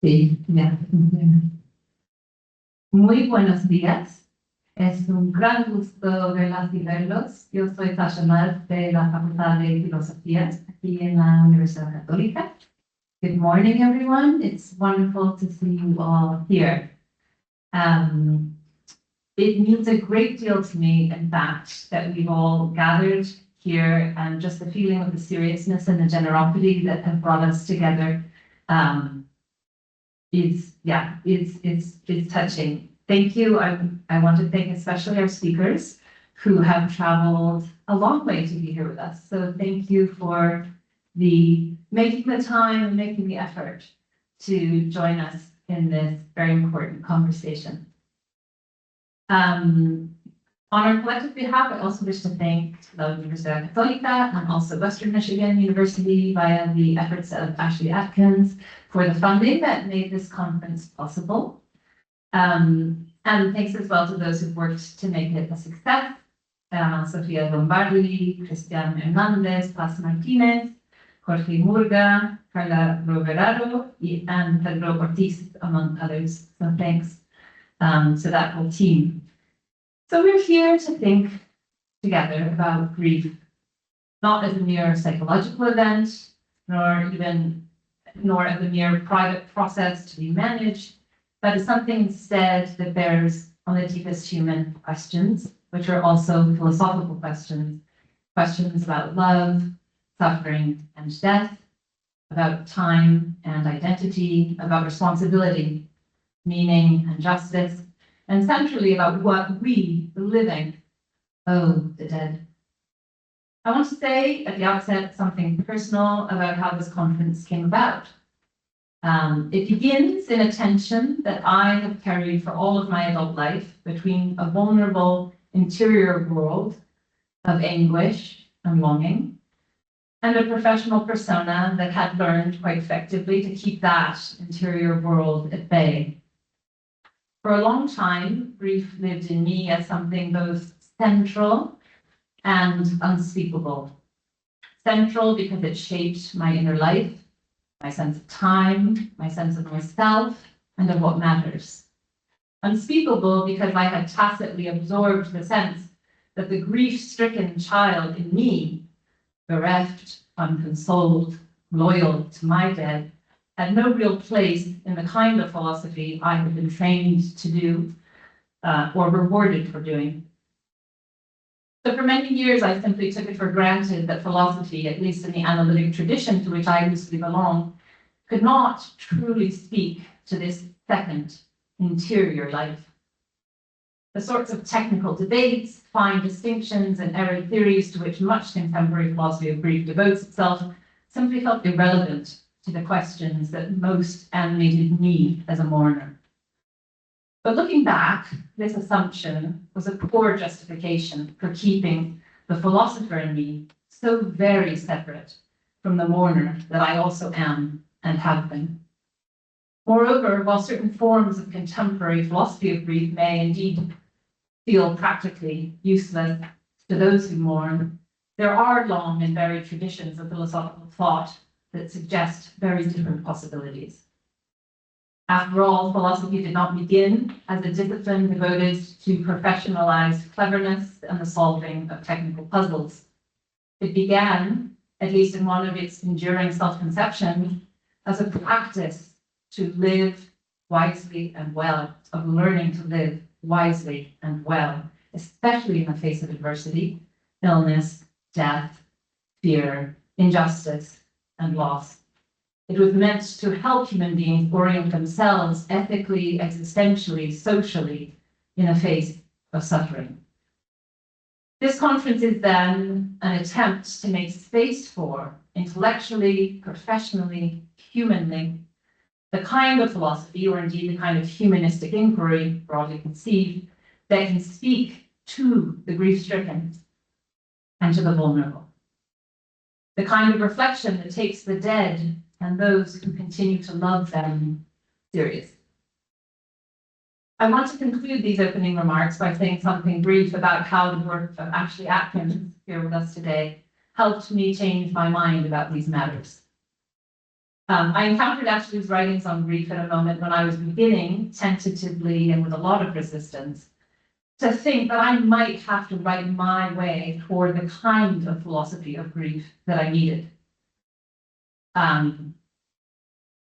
Sí, ya. Muy buenos días. Es un gran gusto verlas y verlos. Yo soy Sasha Mudd de la Facultad de Filosofía aquí en la Universidad Católica. Good morning, everyone. It's wonderful to see you all here. It means a great deal to me, in fact, that we've all gathered here, and just the feeling of the seriousness and the generosity that have brought us together is touching. Thank you. I want to thank especially our speakers who have traveled a long way to be here with us. So thank you for making the time and making the effort to join us in this very important conversation. On our collective behalf, I also wish to thank La Universidad Católica and also Western Michigan University via the efforts of Ashley Atkins for the funding that made this conference possible. And thanks as well to those who've worked to make it a success. Sofia Lombardi, Cristian Hernandez, Paz Martinez, Jorge Murga, Carla Roveraro, and Pedro Ortiz, among others. So thanks to that whole team. So we're here to think together about grief, not as a mere psychological event, nor as a mere private process to be managed, but as something instead that bears on the deepest human questions, which are also philosophical questions, questions about love, suffering, and death, about time and identity, about responsibility, meaning and justice, and centrally about what we, the living, owe the dead. I want to say at the outset something personal about how this conference came about. It begins in a tension that I have carried for all of my adult life between a vulnerable interior world of anguish and longing, and a professional persona that had learned quite effectively to keep that interior world at bay. For a long time, grief lived in me as something both central and unspeakable. Central because it shaped my inner life, my sense of time, my sense of myself, and of what matters. Unspeakable because I had tacitly absorbed the sense that the grief-stricken child in me, bereft, unconsoled, loyal to my dead, had no real place in the kind of philosophy I had been trained to do or rewarded for doing. So for many years, I simply took it for granted that philosophy, at least in the analytic tradition to which I loosely belong, could not truly speak to this second interior life. The sorts of technical debates, fine distinctions, and error theories to which much contemporary philosophy of grief devotes itself simply felt irrelevant to the questions that most animated me as a mourner. But looking back, this assumption was a poor justification for keeping the philosopher in me so very separate from the mourner that I also am and have been. Moreover, while certain forms of contemporary philosophy of grief may indeed feel practically useless to those who mourn, there are long and varied traditions of philosophical thought that suggest very different possibilities. After all, philosophy did not begin as a discipline devoted to professionalized cleverness and the solving of technical puzzles. It began, at least in one of its enduring self-conceptions, as a practice to live wisely and well, of learning to live wisely and well, especially in the face of adversity, illness, death, fear, injustice, and loss. It was meant to help human beings orient themselves ethically, existentially, socially in the face of suffering. This conference is then an attempt to make space for, intellectually, professionally, humanly, the kind of philosophy, or indeed the kind of humanistic inquiry, broadly conceived, that can speak to the grief-stricken and to the vulnerable. The kind of reflection that takes the dead and those who continue to love them seriously. I want to conclude these opening remarks by saying something brief about how the work of Ashley Atkins, here with us today, helped me change my mind about these matters. I encountered Ashley's writings on grief at a moment when I was beginning, tentatively and with a lot of resistance, to think that I might have to write my way toward the kind of philosophy of grief that I needed. I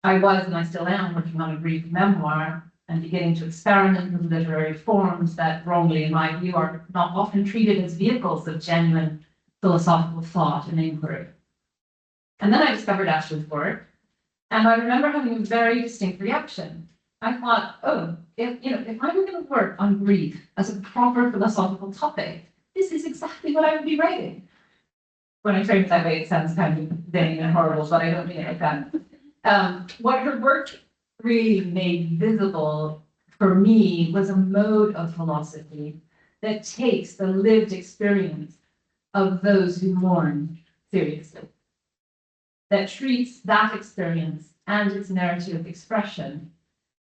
was, and I still am, working on a grief memoir and beginning to experiment with literary forms that, wrongly in my view, are not often treated as vehicles of genuine philosophical thought and inquiry. And then I discovered Ashley's work, and I remember having a very distinct reaction. I thought, oh, if I were going to work on grief as a proper philosophical topic, this is exactly what I would be writing. When I frame it that way, it sounds kind of vain and horrible, but I don't mean it like that. What her work really made visible for me was a mode of philosophy that takes the lived experience of those who mourn seriously, that treats that experience and its narrative expression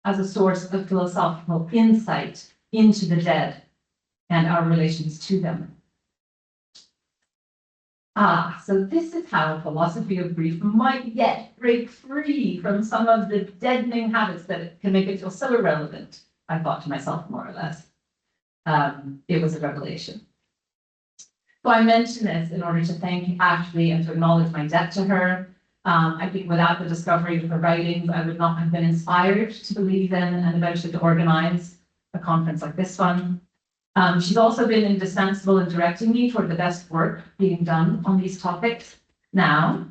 as a source of philosophical insight into the dead and our relations to them. So this is how philosophy of grief might yet break free from some of the deadening habits that can make it feel so irrelevant, I thought to myself, more or less. It was a revelation. So I mention this in order to thank Ashley and to acknowledge my debt to her. I think without the discovery of her writings, I would not have been inspired to believe in and eventually to organize a conference like this one. She's also been indispensable in directing me toward the best work being done on these topics now.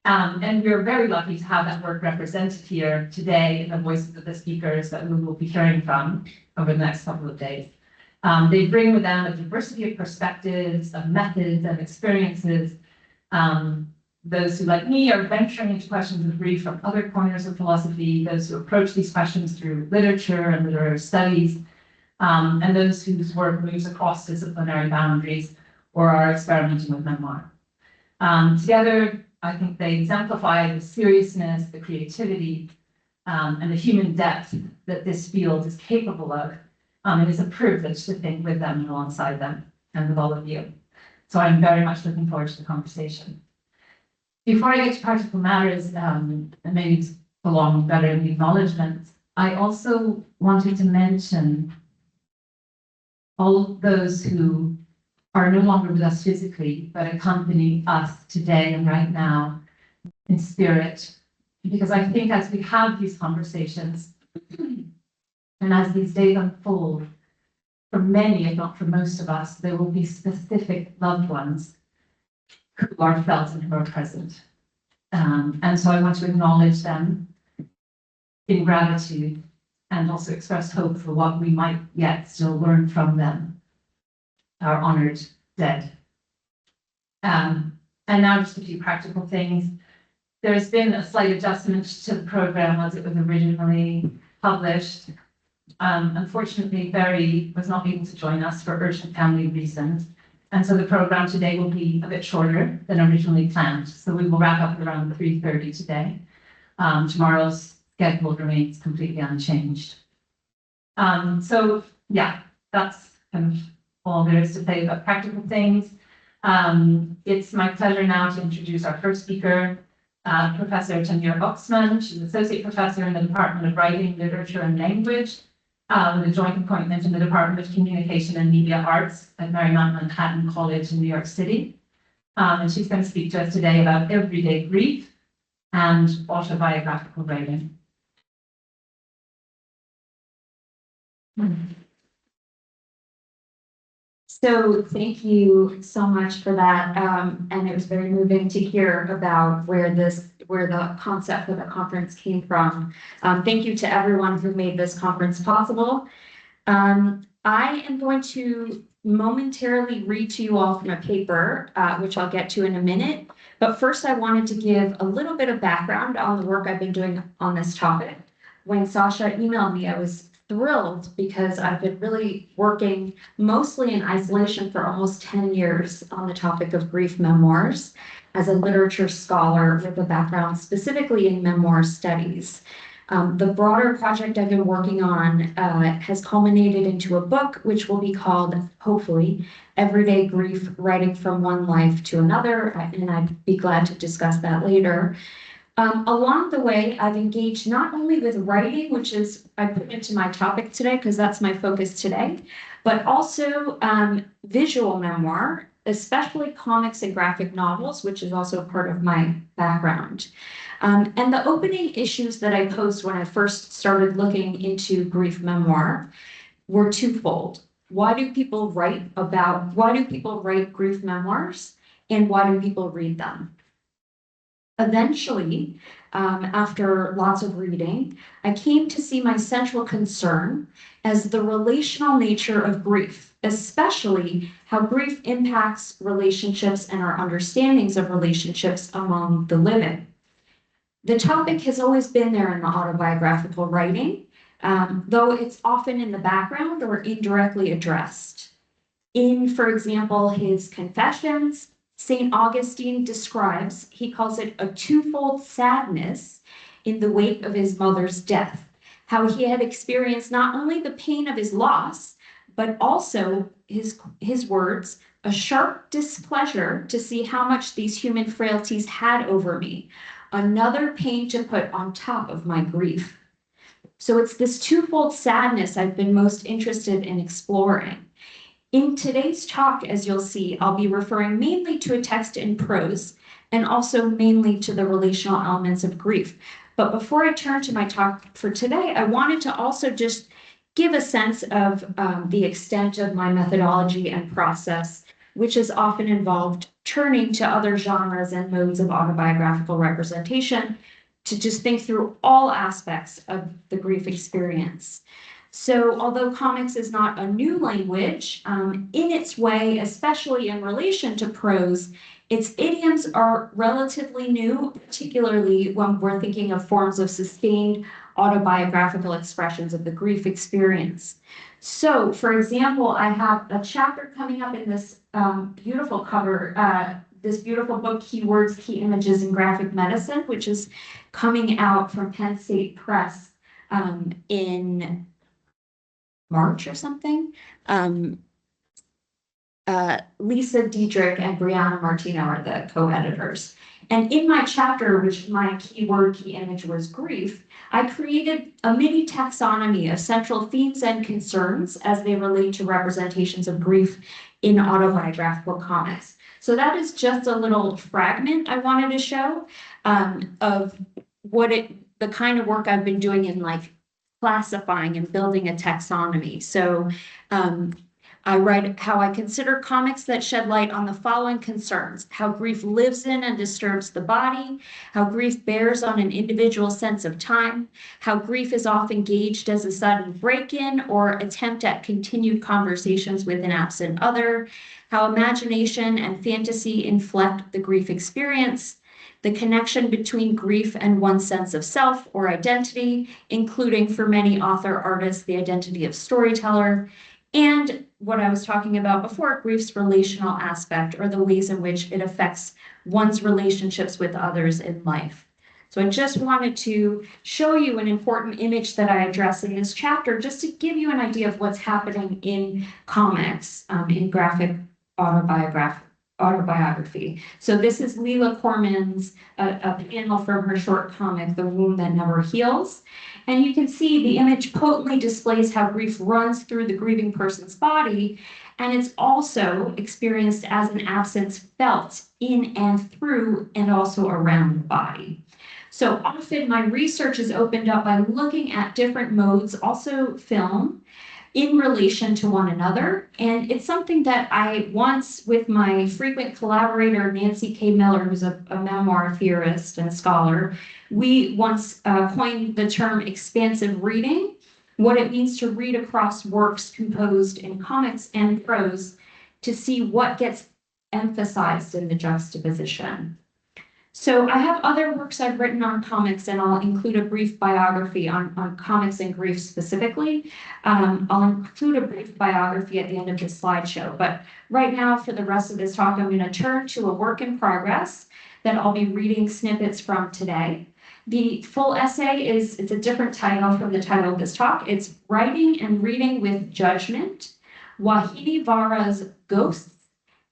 And we're very lucky to have that work represented here today in the voices of the speakers that we will be hearing from over the next couple of days. They bring with them a diversity of perspectives, of methods and experiences. Those who, like me, are venturing into questions of grief from other corners of philosophy, those who approach these questions through literature and literary studies, and those whose work moves across disciplinary boundaries or are experimenting with memoir. Together, I think they exemplify the seriousness, the creativity, and the human depth that this field is capable of. It is a privilege to think with them and alongside them and with all of you. So I'm very much looking forward to the conversation. Before I get to practical matters, and maybe it's belong better in the acknowledgements, I also wanted to mention all of those who are no longer with us physically, but accompany us today and right now in spirit. Because I think as we have these conversations, and as these days unfold, for many, if not for most of us, there will be specific loved ones who are felt and who are present. And so I want to acknowledge them in gratitude and also express hope for what we might yet still learn from them, our honored dead. And now just a few practical things. There's been a slight adjustment to the program as it was originally published. Unfortunately, Barry was not able to join us for urgent family reasons. And so the program today will be a bit shorter than originally planned. So we will wrap up at around 3:30 today. Tomorrow's schedule remains completely unchanged. So yeah, that's kind of all there is to say about practical things. It's my pleasure now to introduce our first speaker, Professor Tahneer Oksman. She's Associate Professor in the Department of Writing, Literature and Language, with a joint appointment in the Department of Communication and Media Arts at Marymount Manhattan College in New York City. And she's going to speak to us today about everyday grief and autobiographical writing. So thank you so much for that. And it was very moving to hear about where the concept of the conference came from. Thank you to everyone who made this conference possible. I am going to momentarily read to you all from a paper, which I'll get to in a minute. But first, I wanted to give a little bit of background on the work I've been doing on this topic. When Sasha emailed me, I was thrilled because I've been really working mostly in isolation for almost 10 years on the topic of grief memoirs as a literature scholar with a background specifically in memoir studies. The broader project I've been working on has culminated into a book which will be called, hopefully, Everyday Grief, Writing from One Life to Another, and I'd be glad to discuss that later. Along the way, I've engaged not only with writing, which is I put into my topic today because that's my focus today, but also visual memoir, especially comics and graphic novels, which is also part of my background. And the opening issues that I posed when I first started looking into grief memoir were twofold. Why do people write grief memoirs, and why do people read them? Eventually, after lots of reading, I came to see my central concern as the relational nature of grief, especially how grief impacts relationships and our understandings of relationships among the living. The topic has always been there in the autobiographical writing, though it's often in the background or indirectly addressed. In, for example, his Confessions, St. Augustine describes, he calls it a twofold sadness in the wake of his mother's death, how he had experienced not only the pain of his loss, but also his words, a sharp displeasure to see how much these human frailties had over me, another pain to put on top of my grief. So it's this twofold sadness I've been most interested in exploring. In today's talk, as you'll see, I'll be referring mainly to a text in prose and also mainly to the relational elements of grief. But before I turn to my talk for today, I wanted to also just give a sense of the extent of my methodology and process, which has often involved turning to other genres and modes of autobiographical representation to just think through all aspects of the grief experience. So although comics is not a new language, in its way, especially in relation to prose, its idioms are relatively new, particularly when we're thinking of forms of sustained autobiographical expressions of the grief experience. So, for example, I have a chapter coming up in this beautiful cover, this beautiful book, Keywords, Key Images in Graphic Medicine, which is coming out from Penn State Press in March or something. Lisa Diedrich and Brianna Martino are the co-editors. And in my chapter, which my keyword, key image was grief, I created a mini taxonomy of central themes and concerns as they relate to representations of grief in autobiographical comics. So that is just a little fragment I wanted to show of the kind of work I've been doing in like classifying and building a taxonomy. So I write how I consider comics that shed light on the following concerns: how grief lives in and disturbs the body, how grief bears on an individual sense of time, how grief is often gauged as a sudden break-in or attempt at continued conversations with an absent other, how imagination and fantasy inflect the grief experience, the connection between grief and one's sense of self or identity, including for many artists, the identity of storyteller, and what I was talking about before, grief's relational aspect, or the ways in which it affects one's relationships with others in life. So I just wanted to show you an important image that I address in this chapter, just to give you an idea of what's happening in comics, in graphic autobiography. So this is Leila Corman's a panel from her short comic, The Wound That Never Heals. And you can see the image potently displays how grief runs through the grieving person's body, and it's also experienced as an absence felt in and through and also around the body. So often my research is opened up by looking at different modes, also film, in relation to one another. And it's something that I once, with my frequent collaborator, Nancy K. Miller, who's a memoir theorist and scholar, we once coined the term expansive reading, what it means to read across works composed in comics and prose to see what gets emphasized in the juxtaposition. So I have other works I've written on comics, and I'll include a brief biography on comics and grief specifically. I'll include a brief biography at the end of this slideshow, but right now for the rest of this talk, I'm going to turn to a work in progress that I'll be reading snippets from today. The full essay it's a different title from the title of this talk. It's Writing and Reading with Judgment, Wahidi Vara's Ghosts,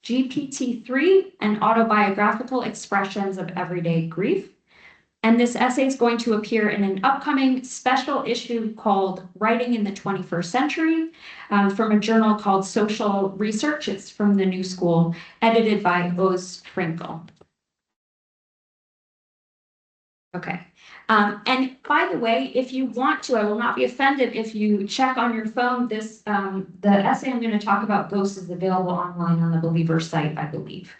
GPT-3, and Autobiographical Expressions of Everyday Grief. And this essay is going to appear in an upcoming special issue called Writing in the 21st Century from a journal called Social Research. It's from the New School, edited by Oz Frinkel. Okay. And by the way, if you want to, I will not be offended if you check on your phone. This the essay I'm going to talk about, Ghosts, is available online on the Believer site, I believe.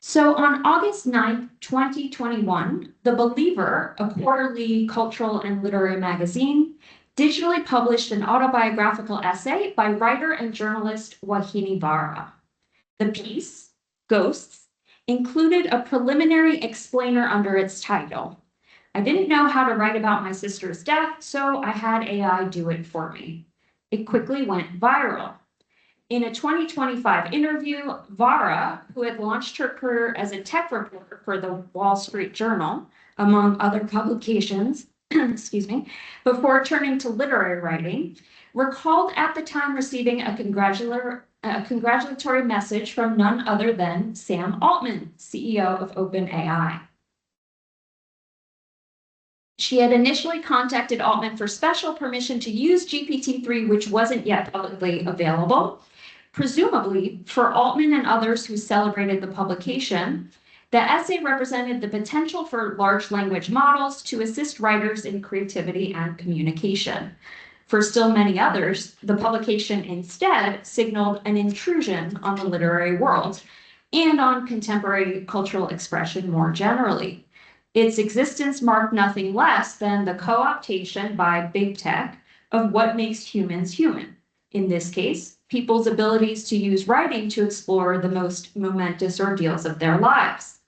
So on August 9th, 2021, The Believer, a quarterly cultural and literary magazine, digitally published an autobiographical essay by writer and journalist Wahini Vara. The piece, Ghosts, included a preliminary explainer under its title. I didn't know how to write about my sister's death, so I had AI do it for me. It quickly went viral. In a 2025 interview, Vara, who had launched her career as a tech reporter for the Wall Street Journal, among other publications, excuse me, before turning to literary writing, recalled at the time receiving a congratulatory message from none other than Sam Altman, CEO of OpenAI. She had initially contacted Altman for special permission to use GPT-3, which wasn't yet publicly available. Presumably, for Altman and others who celebrated the publication, the essay represented the potential for large language models to assist writers in creativity and communication. For still many others, the publication instead signaled an intrusion on the literary world and on contemporary cultural expression more generally. Its existence marked nothing less than the co-optation by big tech of what makes humans human. In this case, people's abilities to use writing to explore the most momentous ordeals of their lives.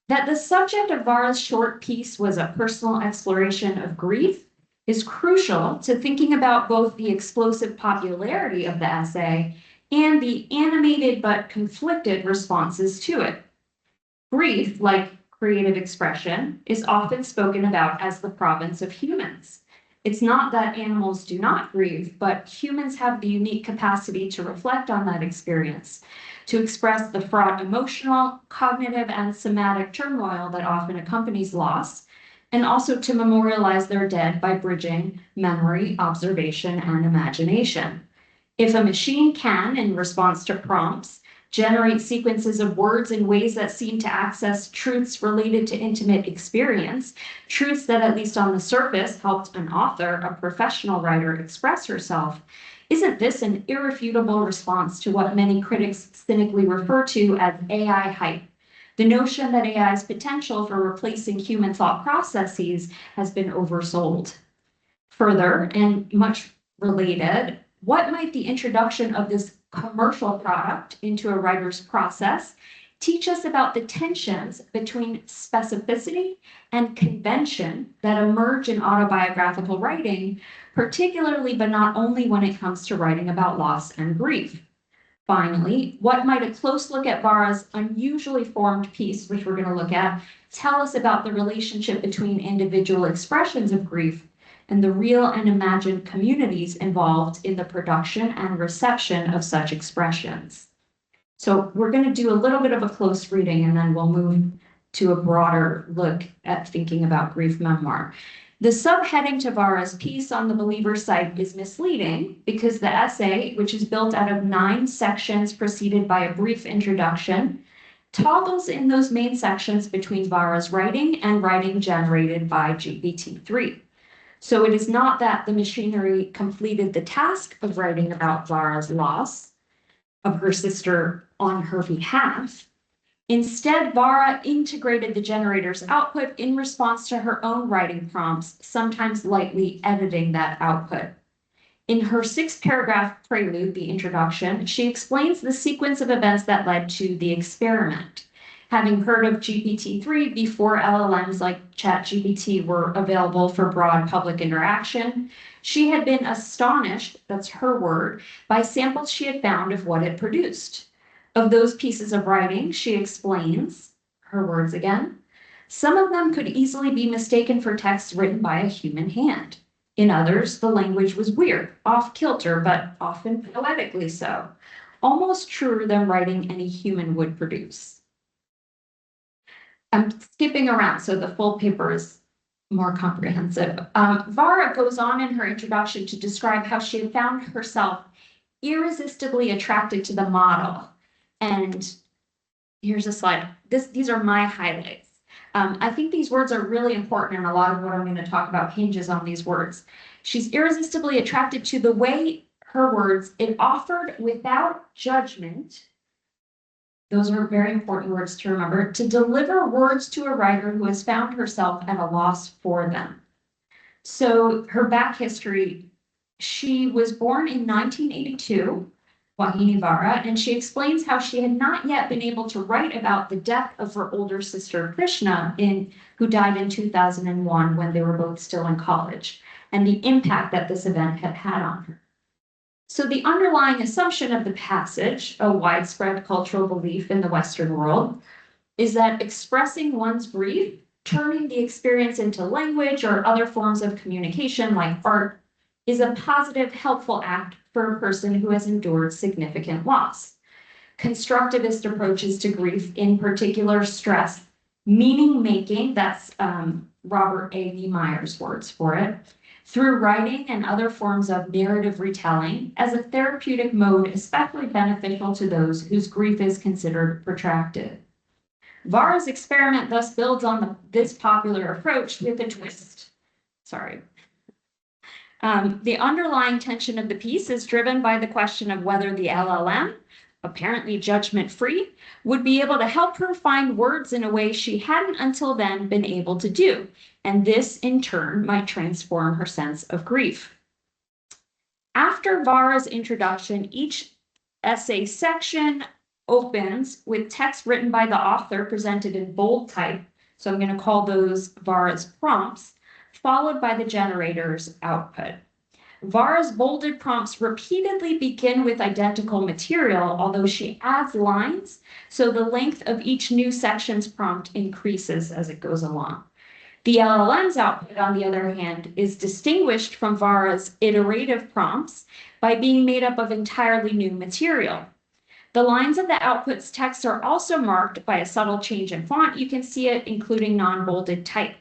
That the subject of Vara's short piece was a personal exploration of grief is crucial to thinking about both the explosive popularity of the essay and the animated but conflicted responses to it. Grief, like creative expression, is often spoken about as the province of humans. It's not that animals do not grieve, but humans have the unique capacity to reflect on that experience, to express the fraught emotional, cognitive, and somatic turmoil that often accompanies loss, and also to memorialize their dead by bridging memory, observation, and imagination. If a machine can, in response to prompts, generate sequences of words in ways that seem to access truths related to intimate experience, truths that, at least on the surface, helped an author, a professional writer, express herself, isn't this an irrefutable response to what many critics cynically refer to as AI hype? The notion that AI's potential for replacing human thought processes has been oversold. Further, and much related, what might the introduction of this commercial product into a writer's process teach us about the tensions between specificity and convention that emerge in autobiographical writing, particularly but not only when it comes to writing about loss and grief? Finally, what might a close look at Vara's unusually formed piece, which we're going to look at, tell us about the relationship between individual expressions of grief and the real and imagined communities involved in the production and reception of such expressions? So we're going to do a little bit of a close reading, and then we'll move to a broader look at thinking about grief memoir. The subheading to Vara's piece on the Believer site is misleading because the essay, which is built out of 9 sections preceded by a brief introduction, toggles in those main sections between Vara's writing and writing generated by GPT-3. So it is not that the machinery completed the task of writing about Vara's loss of her sister on her behalf. Instead, Vara integrated the generator's output in response to her own writing prompts, sometimes lightly editing that output. In her 6-paragraph prelude, the introduction, she explains the sequence of events that led to the experiment. Having heard of GPT-3 before LLMs like ChatGPT were available for broad public interaction, she had been astonished, that's her word, by samples she had found of what it produced. Of those pieces of writing, she explains, her words again, some of them could easily be mistaken for text written by a human hand. In others, the language was weird, off-kilter, but often poetically so, almost truer than writing any human would produce. I'm skipping around, so the full paper is more comprehensive. Vara goes on in her introduction to describe how she had found herself irresistibly attracted to the model. And here's a slide. These are my highlights. I think these words are really important, and a lot of what I'm going to talk about hinges on these words. She's irresistibly attracted to the way, her words, it offered without judgment. Those are very important words to remember, to deliver words to a writer who has found herself at a loss for them. So her back history, she was born in 1982, Wahini Vara, and she explains how she had not yet been able to write about the death of her older sister Krishna, who died in 2001 when they were both still in college, and the impact that this event had had on her. So the underlying assumption of the passage, a widespread cultural belief in the Western world, is that expressing one's grief, turning the experience into language or other forms of communication like art, is a positive, helpful act for a person who has endured significant loss. Constructivist approaches to grief, in particular, stress meaning-making, that's Robert A.V. Meyer's words for it, through writing and other forms of narrative retelling as a therapeutic mode especially beneficial to those whose grief is considered protracted. Vara's experiment thus builds on this popular approach with a twist. The underlying tension of the piece is driven by the question of whether the LLM, apparently judgment-free, would be able to help her find words in a way she hadn't until then been able to do, and this in turn might transform her sense of grief. After Vara's introduction, each essay section opens with text written by the author presented in bold type, so I'm going to call those Vara's prompts, followed by the generator's output. Vara's bolded prompts repeatedly begin with identical material, although she adds lines, so the length of each new section's prompt increases as it goes along. The LLM's output, on the other hand, is distinguished from Vara's iterative prompts by being made up of entirely new material. The lines of the output's text are also marked by a subtle change in font. You can see it, including non-bolded type.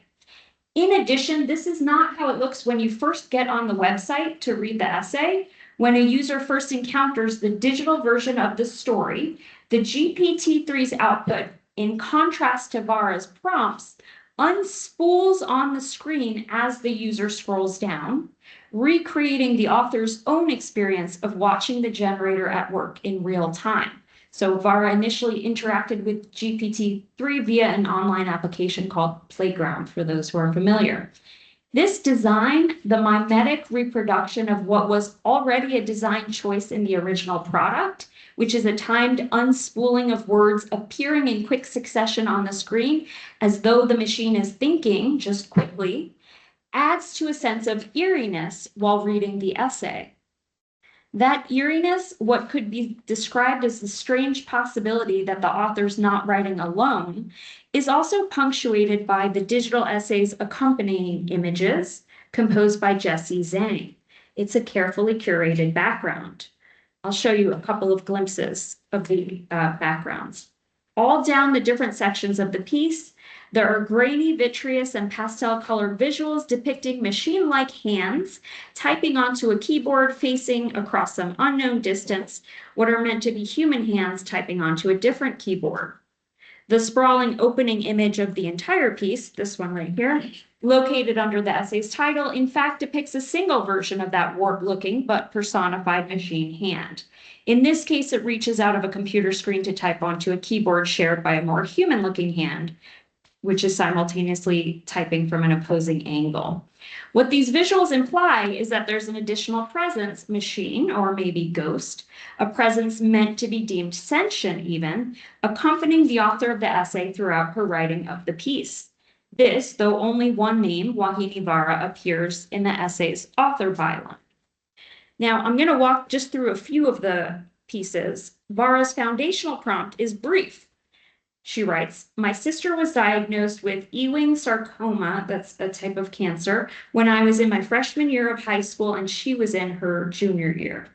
In addition, this is not how it looks when you first get on the website to read the essay. When a user first encounters the digital version of the story, the GPT-3's output, in contrast to Vara's prompts, unspools on the screen as the user scrolls down, recreating the author's own experience of watching the generator at work in real time. So Vara initially interacted with GPT-3 via an online application called Playground, for those who are familiar. This design, the mimetic reproduction of what was already a design choice in the original product, which is a timed unspooling of words appearing in quick succession on the screen, as though the machine is thinking just quickly, adds to a sense of eeriness while reading the essay. That eeriness, what could be described as the strange possibility that the author's not writing alone, is also punctuated by the digital essay's accompanying images composed by Jesse Zhang. It's a carefully curated background. I'll show you a couple of glimpses of the backgrounds. All down the different sections of the piece, there are grainy, vitreous, and pastel-colored visuals depicting machine-like hands typing onto a keyboard facing across some unknown distance, what are meant to be human hands typing onto a different keyboard. The sprawling opening image of the entire piece, this one right here, located under the essay's title, in fact depicts a single version of that warped-looking but personified machine hand. In this case, it reaches out of a computer screen to type onto a keyboard shared by a more human-looking hand, which is simultaneously typing from an opposing angle. What these visuals imply is that there's an additional presence, machine, or maybe ghost, a presence meant to be deemed sentient even, accompanying the author of the essay throughout her writing of the piece. This, though only one name, Wahini Vara, appears in the essay's author byline. Now, I'm going to walk just through a few of the pieces. Vara's foundational prompt is brief. She writes, "My sister was diagnosed with Ewing sarcoma, that's a type of cancer, when I was in my freshman year of high school and she was in her junior year."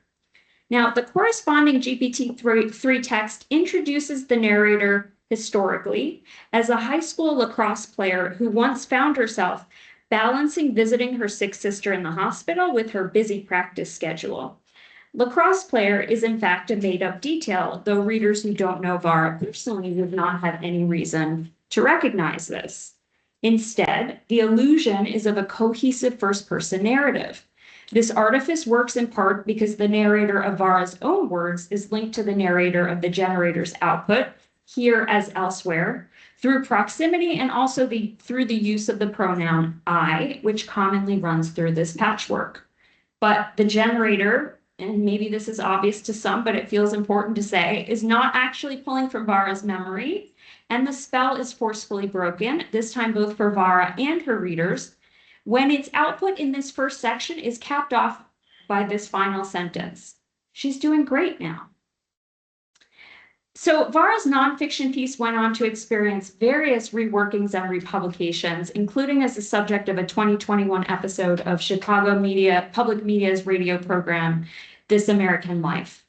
Now, the corresponding GPT-3 text introduces the narrator historically, as a high school lacrosse player who once found herself balancing visiting her sick sister in the hospital with her busy practice schedule. Lacrosse player is in fact a made-up detail, though readers who don't know Vara personally would not have any reason to recognize this. Instead, the illusion is of a cohesive first-person narrative. This artifice works in part because the narrator of Vara's own words is linked to the narrator of the generator's output, here as elsewhere, through proximity and also through the use of the pronoun I, which commonly runs through this patchwork. But the generator, and maybe this is obvious to some, but it feels important to say, is not actually pulling from Vara's memory, and the spell is forcefully broken, this time both for Vara and her readers, when its output in this first section is capped off by this final sentence. She's doing great now. So Vara's nonfiction piece went on to experience various reworkings and republications, including as the subject of a 2021 episode of Chicago Public Media's radio program, This American Life.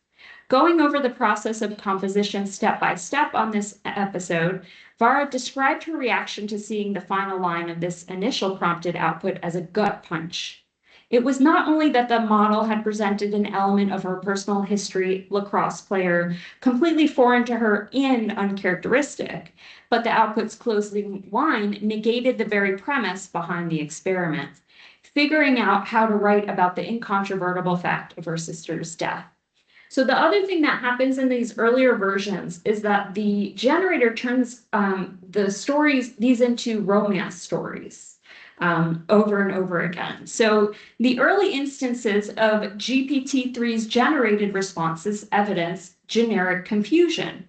Going over the process of composition step by step on this episode, Vara described her reaction to seeing the final line of this initial prompted output as a gut punch. It was not only that the model had presented an element of her personal history, lacrosse player, completely foreign to her and uncharacteristic, but the output's closing line negated the very premise behind the experiment, figuring out how to write about the incontrovertible fact of her sister's death. So the other thing that happens in these earlier versions is that the generator turns these into romance stories over and over again. So the early instances of GPT-3's generated responses evidence generic confusion.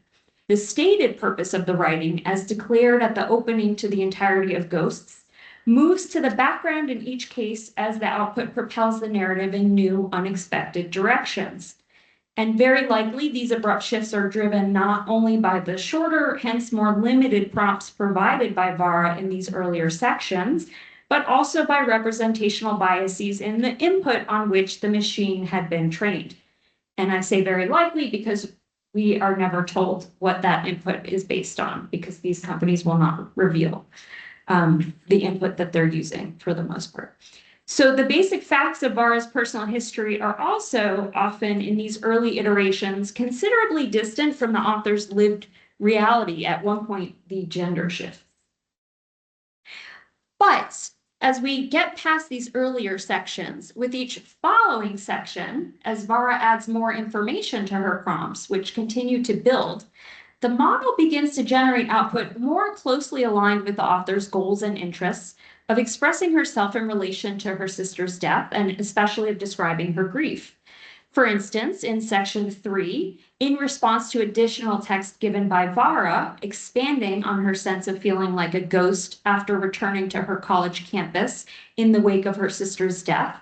The stated purpose of the writing, as declared at the opening to the entirety of Ghosts, moves to the background in each case as the output propels the narrative in new, unexpected directions. And very likely, these abrupt shifts are driven not only by the shorter, hence more limited prompts provided by Vara in these earlier sections, but also by representational biases in the input on which the machine had been trained. And I say very likely because we are never told what that input is based on, because these companies will not reveal the input that they're using for the most part. So the basic facts of Vara's personal history are also often in these early iterations considerably distant from the author's lived reality. At one point, the gender shift. But as we get past these earlier sections, with each following section, as Vara adds more information to her prompts, which continue to build, the model begins to generate output more closely aligned with the author's goals and interests of expressing herself in relation to her sister's death, and especially of describing her grief. For instance, in section 3, in response to additional text given by Vara, expanding on her sense of feeling like a ghost after returning to her college campus in the wake of her sister's death,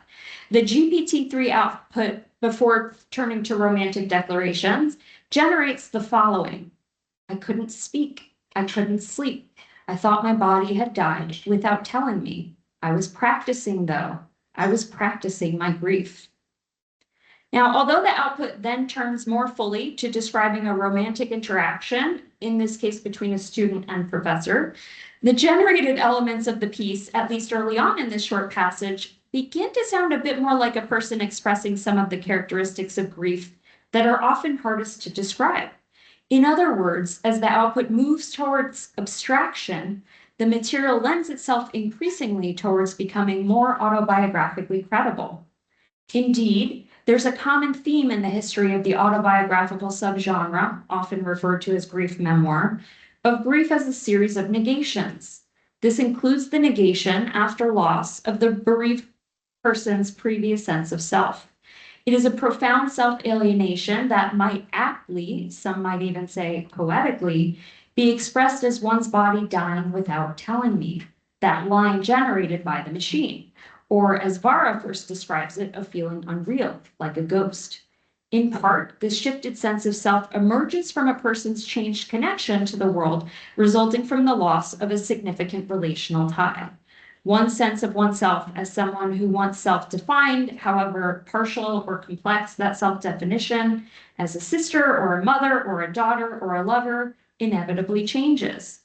the GPT-3 output, before turning to romantic declarations, generates the following. I couldn't speak. I couldn't sleep. I thought my body had died without telling me. I was practicing, though. I was practicing my grief. Now, although the output then turns more fully to describing a romantic interaction, in this case between a student and professor, the generated elements of the piece, at least early on in this short passage, begin to sound a bit more like a person expressing some of the characteristics of grief that are often hardest to describe. In other words, as the output moves towards abstraction, the material lends itself increasingly towards becoming more autobiographically credible. Indeed, there's a common theme in the history of the autobiographical subgenre, often referred to as grief memoir, of grief as a series of negations. This includes the negation, after loss, of the bereaved person's previous sense of self. It is a profound self-alienation that might aptly, some might even say poetically, be expressed as one's body dying without telling me, that line generated by the machine, or as Vara first describes it, of feeling unreal, like a ghost. In part, this shifted sense of self emerges from a person's changed connection to the world, resulting from the loss of a significant relational tie. One sense of oneself as someone who once self-defined, however partial or complex that self-definition, as a sister or a mother or a daughter or a lover, inevitably changes.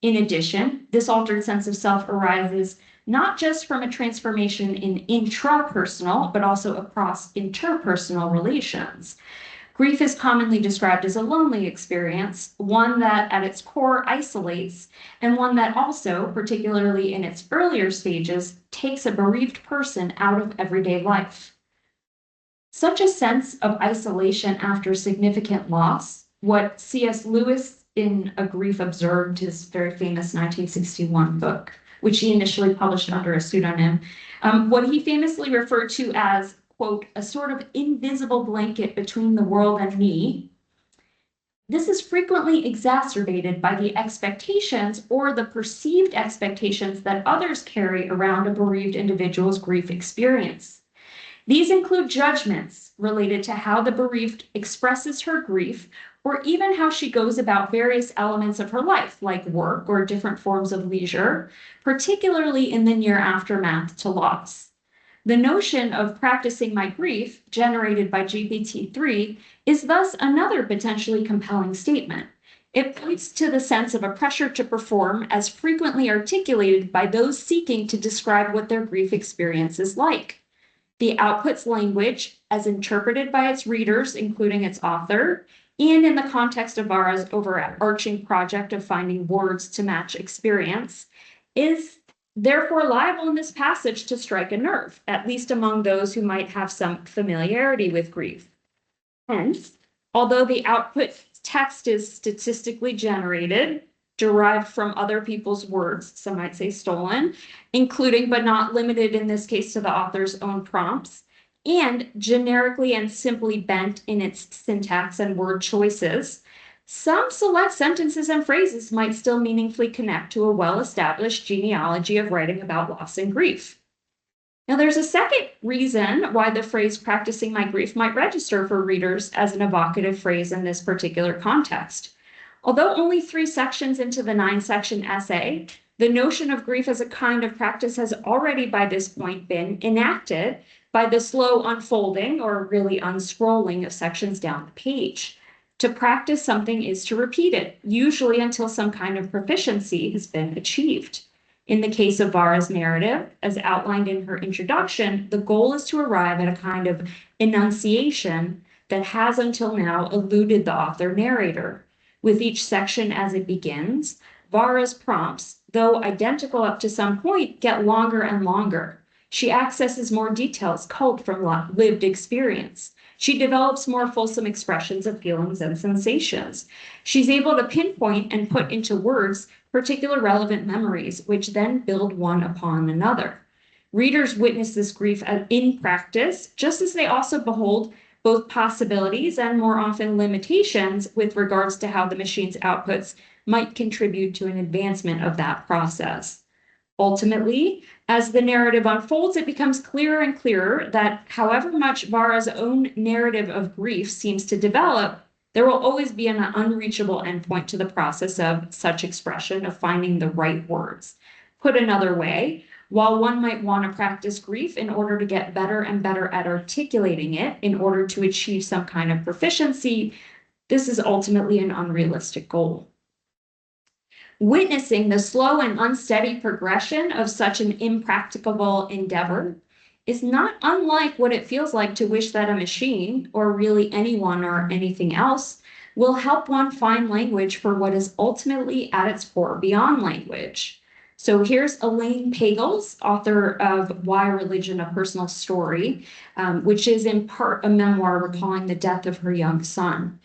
In addition, this altered sense of self arises not just from a transformation in intrapersonal, but also across interpersonal relations. Grief is commonly described as a lonely experience, one that at its core isolates, and one that also, particularly in its earlier stages, takes a bereaved person out of everyday life. Such a sense of isolation after significant loss, what C.S. Lewis in A Grief Observed, his very famous 1961 book, which he initially published under a pseudonym, what he famously referred to as, quote, a sort of invisible blanket between the world and me. This is frequently exacerbated by the expectations or the perceived expectations that others carry around a bereaved individual's grief experience. These include judgments related to how the bereaved expresses her grief, or even how she goes about various elements of her life, like work or different forms of leisure, particularly in the near aftermath to loss. The notion of practicing my grief, generated by GPT-3, is thus another potentially compelling statement. It points to the sense of a pressure to perform as frequently articulated by those seeking to describe what their grief experience is like. The output's language, as interpreted by its readers, including its author, and in the context of Vara's overarching project of finding words to match experience, is therefore liable in this passage to strike a nerve, at least among those who might have some familiarity with grief. Hence, although the output text is statistically generated, derived from other people's words, some might say stolen, including but not limited in this case to the author's own prompts, and generically and simply bent in its syntax and word choices, some select sentences and phrases might still meaningfully connect to a well-established genealogy of writing about loss and grief. Now, there's a second reason why the phrase practicing my grief might register for readers as an evocative phrase in this particular context. Although only 3 sections into the 9-section essay, the notion of grief as a kind of practice has already by this point been enacted by the slow unfolding or really unscrolling of sections down the page. To practice something is to repeat it, usually until some kind of proficiency has been achieved. In the case of Vara's narrative, as outlined in her introduction, the goal is to arrive at a kind of enunciation that has until now eluded the author-narrator. With each section as it begins, Vara's prompts, though identical up to some point, get longer and longer. She accesses more details culled from lived experience. She develops more fulsome expressions of feelings and sensations. She's able to pinpoint and put into words particular relevant memories, which then build one upon another. Readers witness this grief in practice, just as they also behold both possibilities and more often limitations with regards to how the machine's outputs might contribute to an advancement of that process. Ultimately, as the narrative unfolds, it becomes clearer and clearer that however much Vara's own narrative of grief seems to develop, there will always be an unreachable endpoint to the process of such expression, of finding the right words. Put another way, while one might want to practice grief in order to get better and better at articulating it, in order to achieve some kind of proficiency, this is ultimately an unrealistic goal. Witnessing the slow and unsteady progression of such an impracticable endeavor is not unlike what it feels like to wish that a machine, or really anyone or anything else, will help one find language for what is ultimately at its core beyond language. So here's Elaine Pagels, author of Why Religion, A Personal Story, which is in part a memoir recalling the death of her young son.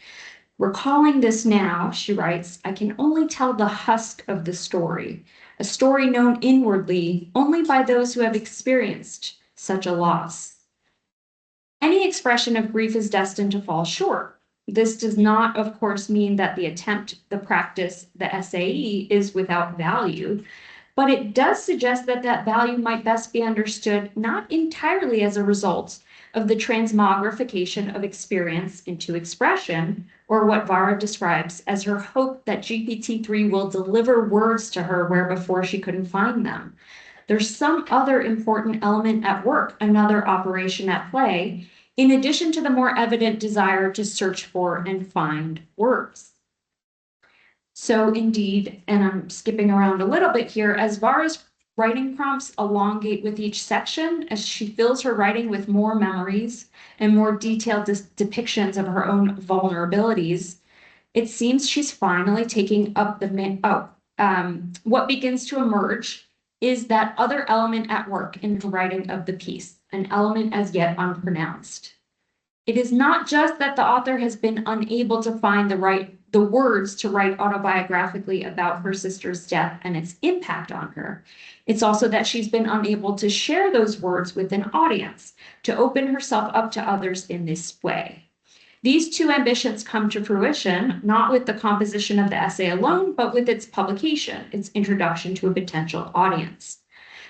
Recalling this now, she writes, I can only tell the husk of the story, a story known inwardly only by those who have experienced such a loss. Any expression of grief is destined to fall short. This does not, of course, mean that the attempt, the practice, the SAE is without value, but it does suggest that that value might best be understood not entirely as a result of the transmogrification of experience into expression, or what Vara describes as her hope that GPT-3 will deliver words to her where before she couldn't find them. There's some other important element at work, another operation at play, in addition to the more evident desire to search for and find words. So indeed, and I'm skipping around a little bit here, as Vara's writing prompts elongate with each section, as she fills her writing with more memories and more detailed depictions of her own vulnerabilities, it seems she's finally taking up what begins to emerge is that other element at work in the writing of the piece, an element as yet unpronounced. It is not just that the author has been unable to find the words to write autobiographically about her sister's death and its impact on her. It's also that she's been unable to share those words with an audience, to open herself up to others in this way. These two ambitions come to fruition, not with the composition of the essay alone, but with its publication, its introduction to a potential audience.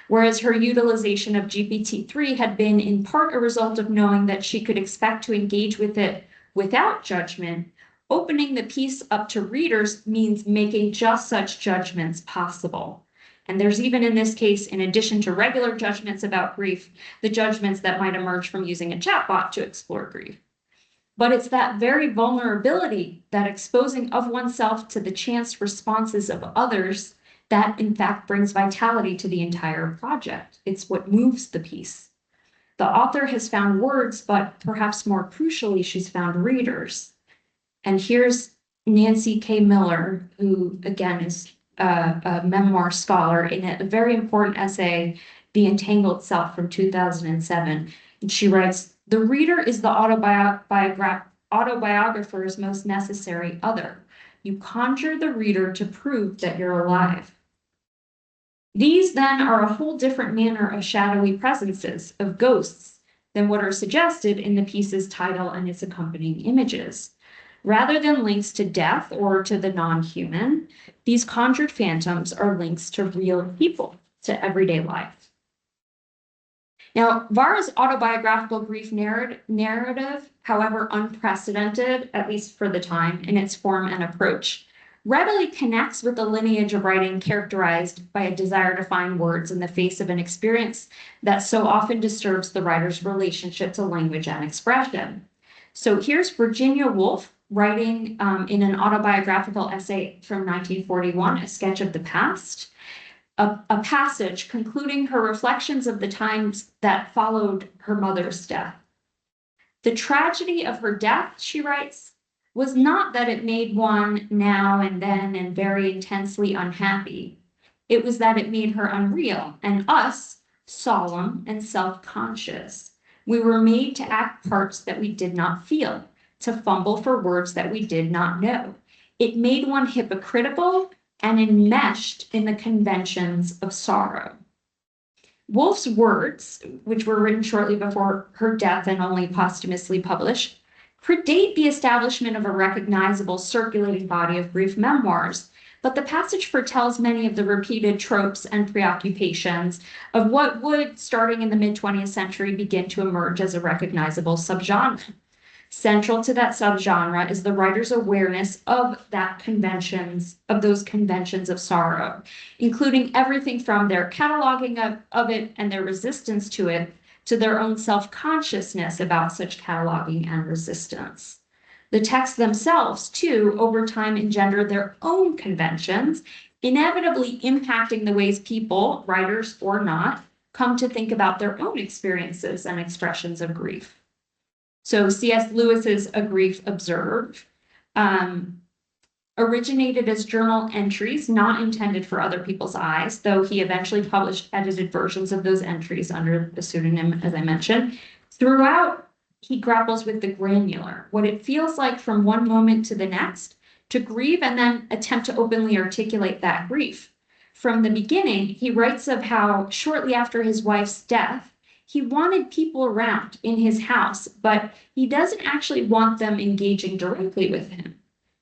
Whereas her utilization of GPT-3 had been in part a result of knowing that she could expect to engage with it without judgment, opening the piece up to readers means making just such judgments possible. And there's even in this case, in addition to regular judgments about grief, the judgments that might emerge from using a chatbot to explore grief. But it's that very vulnerability, that exposing of oneself to the chance responses of others, that in fact brings vitality to the entire project. It's what moves the piece. The author has found words, but perhaps more crucially, she's found readers. And here's Nancy K. Miller, who again is a memoir scholar, in a very important essay, The Entangled Self from 2007. And she writes, "The reader is the autobiographer's most necessary other. You conjure the reader to prove that you're alive." These then are a whole different manner of shadowy presences, of ghosts, than what are suggested in the piece's title and its accompanying images. Rather than links to death or to the non-human, these conjured phantoms are links to real people, to everyday life. Now, Vara's autobiographical grief narrative, however unprecedented, at least for the time, in its form and approach, readily connects with the lineage of writing characterized by a desire to find words in the face of an experience that so often disturbs the writer's relationship to language and expression. So here's Virginia Woolf writing in an autobiographical essay from 1941, A Sketch of the Past, a passage concluding her reflections of the times that followed her mother's death. "The tragedy of her death," she writes, "was not that it made one now and then and very intensely unhappy. It was that it made her unreal, and us solemn and self-conscious. We were made to act parts that we did not feel, to fumble for words that we did not know. It made one hypocritical and enmeshed in the conventions of sorrow." Woolf's words, which were written shortly before her death and only posthumously published, predate the establishment of a recognizable circulating body of grief memoirs, but the passage foretells many of the repeated tropes and preoccupations of what would, starting in the mid-20th century, begin to emerge as a recognizable subgenre. Central to that subgenre is the writer's awareness of those conventions of sorrow, including everything from their cataloging of it and their resistance to it, to their own self-consciousness about such cataloging and resistance. The texts themselves, too, over time engender their own conventions, inevitably impacting the ways people, writers or not, come to think about their own experiences and expressions of grief. So C.S. Lewis's A Grief Observed originated as journal entries not intended for other people's eyes, though he eventually published edited versions of those entries under the pseudonym, as I mentioned. Throughout, he grapples with the granular, what it feels like from one moment to the next to grieve and then attempt to openly articulate that grief. From the beginning, he writes of how shortly after his wife's death, he wanted people around in his house, but he doesn't actually want them engaging directly with him.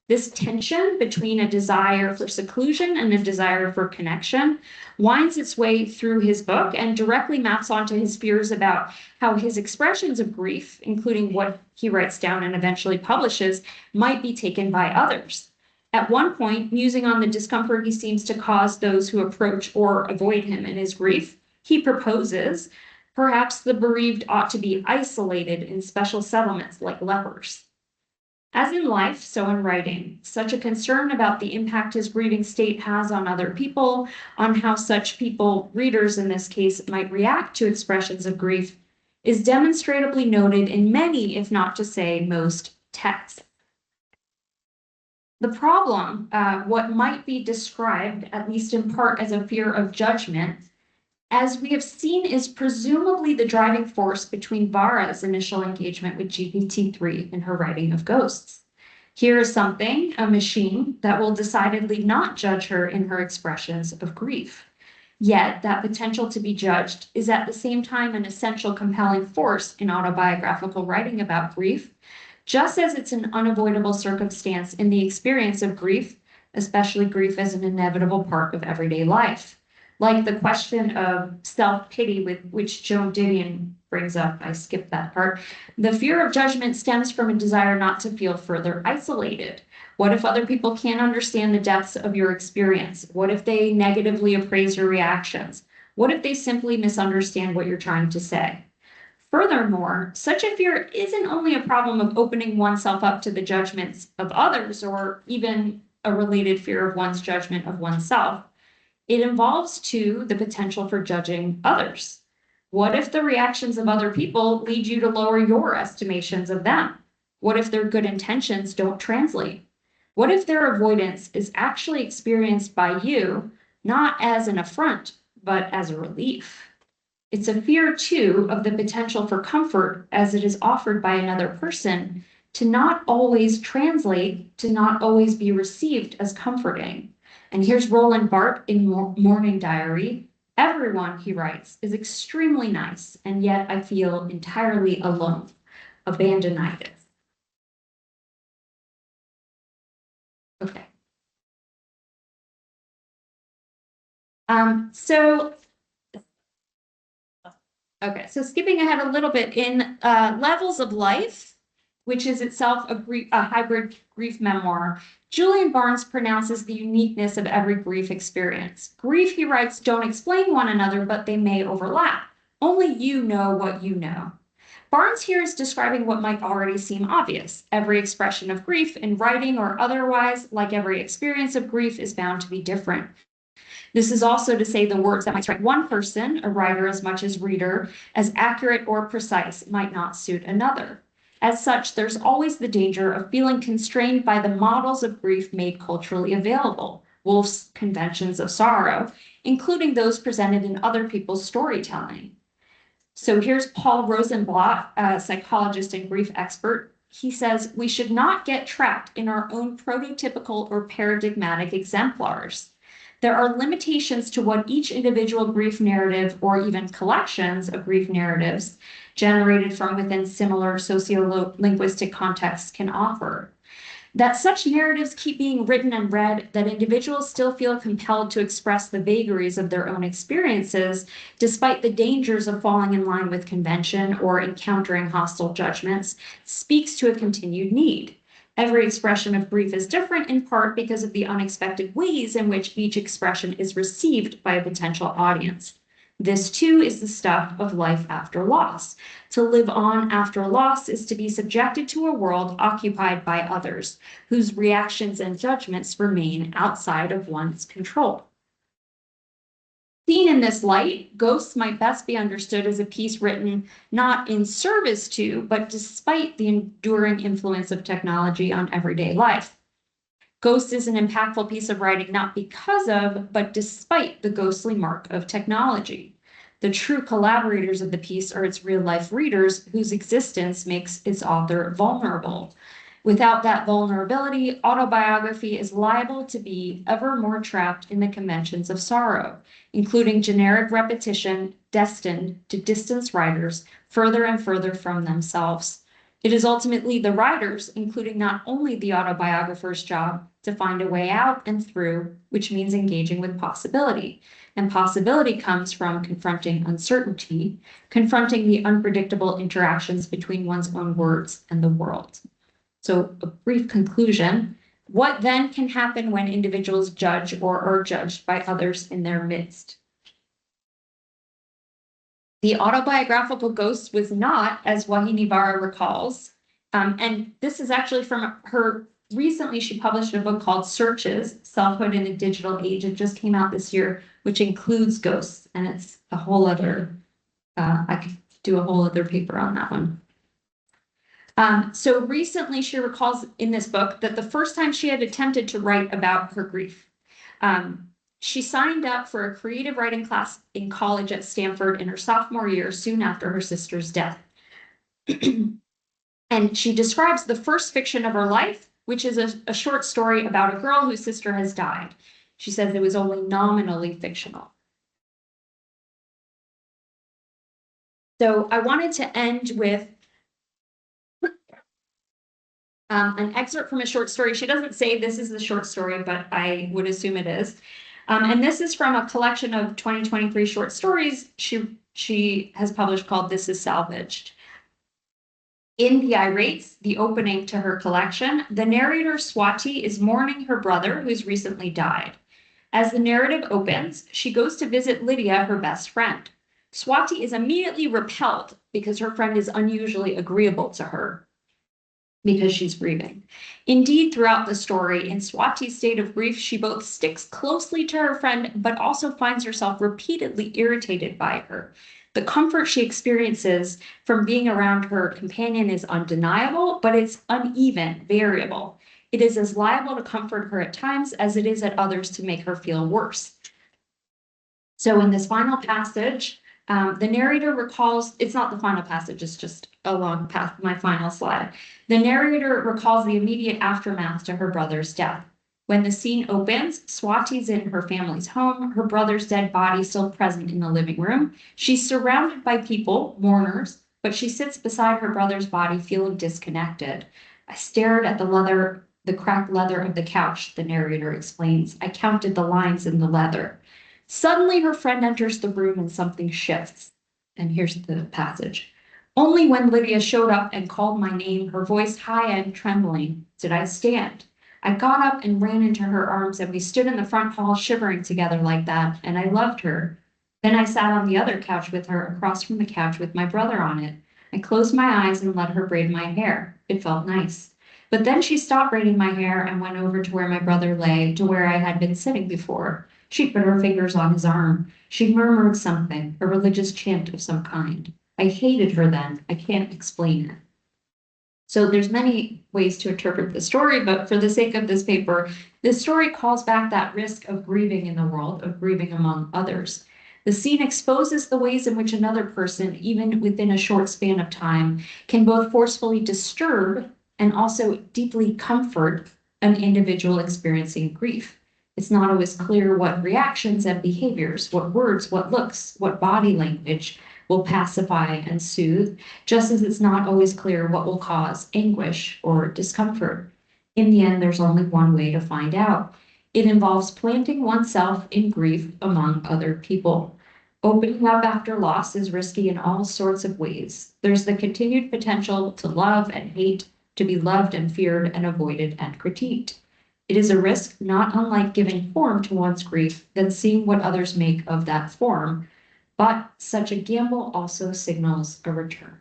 This tension between a desire for seclusion and a desire for connection winds its way through his book and directly maps onto his fears about how his expressions of grief, including what he writes down and eventually publishes, might be taken by others. At one point, musing on the discomfort he seems to cause those who approach or avoid him in his grief, he proposes, perhaps the bereaved ought to be isolated in special settlements like lepers. As in life, so in writing, such a concern about the impact his grieving state has on other people, on how such people, readers in this case, might react to expressions of grief, is demonstrably noted in many, if not to say most, texts. The problem, what might be described, at least in part, as a fear of judgment, as we have seen, is presumably the driving force between Vara's initial engagement with GPT-3 in her writing of ghosts. Here is something, a machine, that will decidedly not judge her in her expressions of grief. Yet that potential to be judged is at the same time an essential compelling force in autobiographical writing about grief, just as it's an unavoidable circumstance in the experience of grief, especially grief as an inevitable part of everyday life. Like the question of self-pity with which Joan Didion brings up, I skipped that part, the fear of judgment stems from a desire not to feel further isolated. What if other people can't understand the depths of your experience? What if they negatively appraise your reactions? What if they simply misunderstand what you're trying to say? Furthermore, such a fear isn't only a problem of opening oneself up to the judgments of others, or even a related fear of one's judgment of oneself. It involves, too, the potential for judging others. What if the reactions of other people lead you to lower your estimations of them? What if their good intentions don't translate? What if their avoidance is actually experienced by you, not as an affront, but as a relief? It's a fear, too, of the potential for comfort as it is offered by another person to not always translate, to not always be received as comforting. And here's Roland Barthes in Morning Diary. Everyone, he writes, is extremely nice, and yet I feel entirely alone, abandoned. Okay. So skipping ahead a little bit, in Levels of Life, which is itself a hybrid grief memoir, Julian Barnes pronounces the uniqueness of every grief experience. Grief, he writes, don't explain one another, but they may overlap. Only you know what you know. Barnes here is describing what might already seem obvious. Every expression of grief, in writing or otherwise, like every experience of grief, is bound to be different. This is also to say the words that might strike one person, a writer as much as reader, as accurate or precise might not suit another. As such, there's always the danger of feeling constrained by the models of grief made culturally available, Woolf's conventions of sorrow, including those presented in other people's storytelling. So here's Paul Rosenblatt, a psychologist and grief expert. He says, we should not get trapped in our own prototypical or paradigmatic exemplars. There are limitations to what each individual grief narrative, or even collections of grief narratives generated from within similar sociolinguistic contexts, can offer. That such narratives keep being written and read, that individuals still feel compelled to express the vagaries of their own experiences, despite the dangers of falling in line with convention or encountering hostile judgments, speaks to a continued need. Every expression of grief is different, in part because of the unexpected ways in which each expression is received by a potential audience. This, too, is the stuff of life after loss. To live on after loss is to be subjected to a world occupied by others, whose reactions and judgments remain outside of one's control. Seen in this light, Ghosts might best be understood as a piece written not in service to, but despite the enduring influence of technology on everyday life. Ghosts is an impactful piece of writing not because of, but despite the ghostly mark of technology. The true collaborators of the piece are its real-life readers, whose existence makes its author vulnerable. Without that vulnerability, autobiography is liable to be ever more trapped in the conventions of sorrow, including generic repetition destined to distance writers further and further from themselves. It is ultimately the writer's, including not only the autobiographer's, job to find a way out and through, which means engaging with possibility. And possibility comes from confronting uncertainty, confronting the unpredictable interactions between one's own words and the world. So a brief conclusion, what then can happen when individuals judge or are judged by others in their midst? The autobiographical Ghost was not, as Wahini Vara recalls, And this is actually from her, recently she published a book called Searches, Selfhood in a Digital Age. It just came out this year, which includes ghosts, and it's a whole other, I could do a whole other paper on that one. So recently she recalls in this book that the first time she had attempted to write about her grief, she signed up for a creative writing class in college at Stanford in her sophomore year, soon after her sister's death. And she describes the first fiction of her life, which is a short story about a girl whose sister has died. She says it was only nominally fictional. So I wanted to end with an excerpt from a short story. She doesn't say this is the short story, but I would assume it is. And this is from a collection of 2023 short stories she has published called This Is Salvaged. In The Irates, the opening to her collection, the narrator Swati is mourning her brother who's recently died. As the narrative opens, she goes to visit Lydia, her best friend. Swati is immediately repelled because her friend is unusually agreeable to her because she's grieving. Indeed, throughout the story, in Swati's state of grief, she both sticks closely to her friend, but also finds herself repeatedly irritated by her. The comfort she experiences from being around her companion is undeniable, but it's uneven, variable. It is as liable to comfort her at times as it is at others to make her feel worse. So in this final passage, the narrator recalls, it's not the final passage, it's just along past my final slide. The narrator recalls the immediate aftermath to her brother's death. When the scene opens, Swati's in her family's home, her brother's dead body still present in the living room. She's surrounded by people, mourners, but she sits beside her brother's body feeling disconnected. I stared at the cracked leather of the couch, the narrator explains. I counted the lines in the leather. Suddenly her friend enters the room and something shifts. And here's the passage. Only when Lydia showed up and called my name, her voice high and trembling, did I stand. I got up and ran into her arms, and we stood in the front hall shivering together like that, and I loved her. Then I sat on the other couch with her, across from the couch with my brother on it. I closed my eyes and let her braid my hair. It felt nice. But then she stopped braiding my hair and went over to where my brother lay, to where I had been sitting before. She put her fingers on his arm. She murmured something, a religious chant of some kind. I hated her then. I can't explain it. So there's many ways to interpret the story, but for the sake of this paper, this story calls back that risk of grieving in the world, of grieving among others. The scene exposes the ways in which another person, even within a short span of time, can both forcefully disturb and also deeply comfort an individual experiencing grief. It's not always clear what reactions and behaviors, what words, what looks, what body language will pacify and soothe, just as it's not always clear what will cause anguish or discomfort. In the end, there's only one way to find out. It involves planting oneself in grief among other people. Opening up after loss is risky in all sorts of ways. There's the continued potential to love and hate, to be loved and feared and avoided and critiqued. It is a risk not unlike giving form to one's grief, then seeing what others make of that form. But such a gamble also signals a return.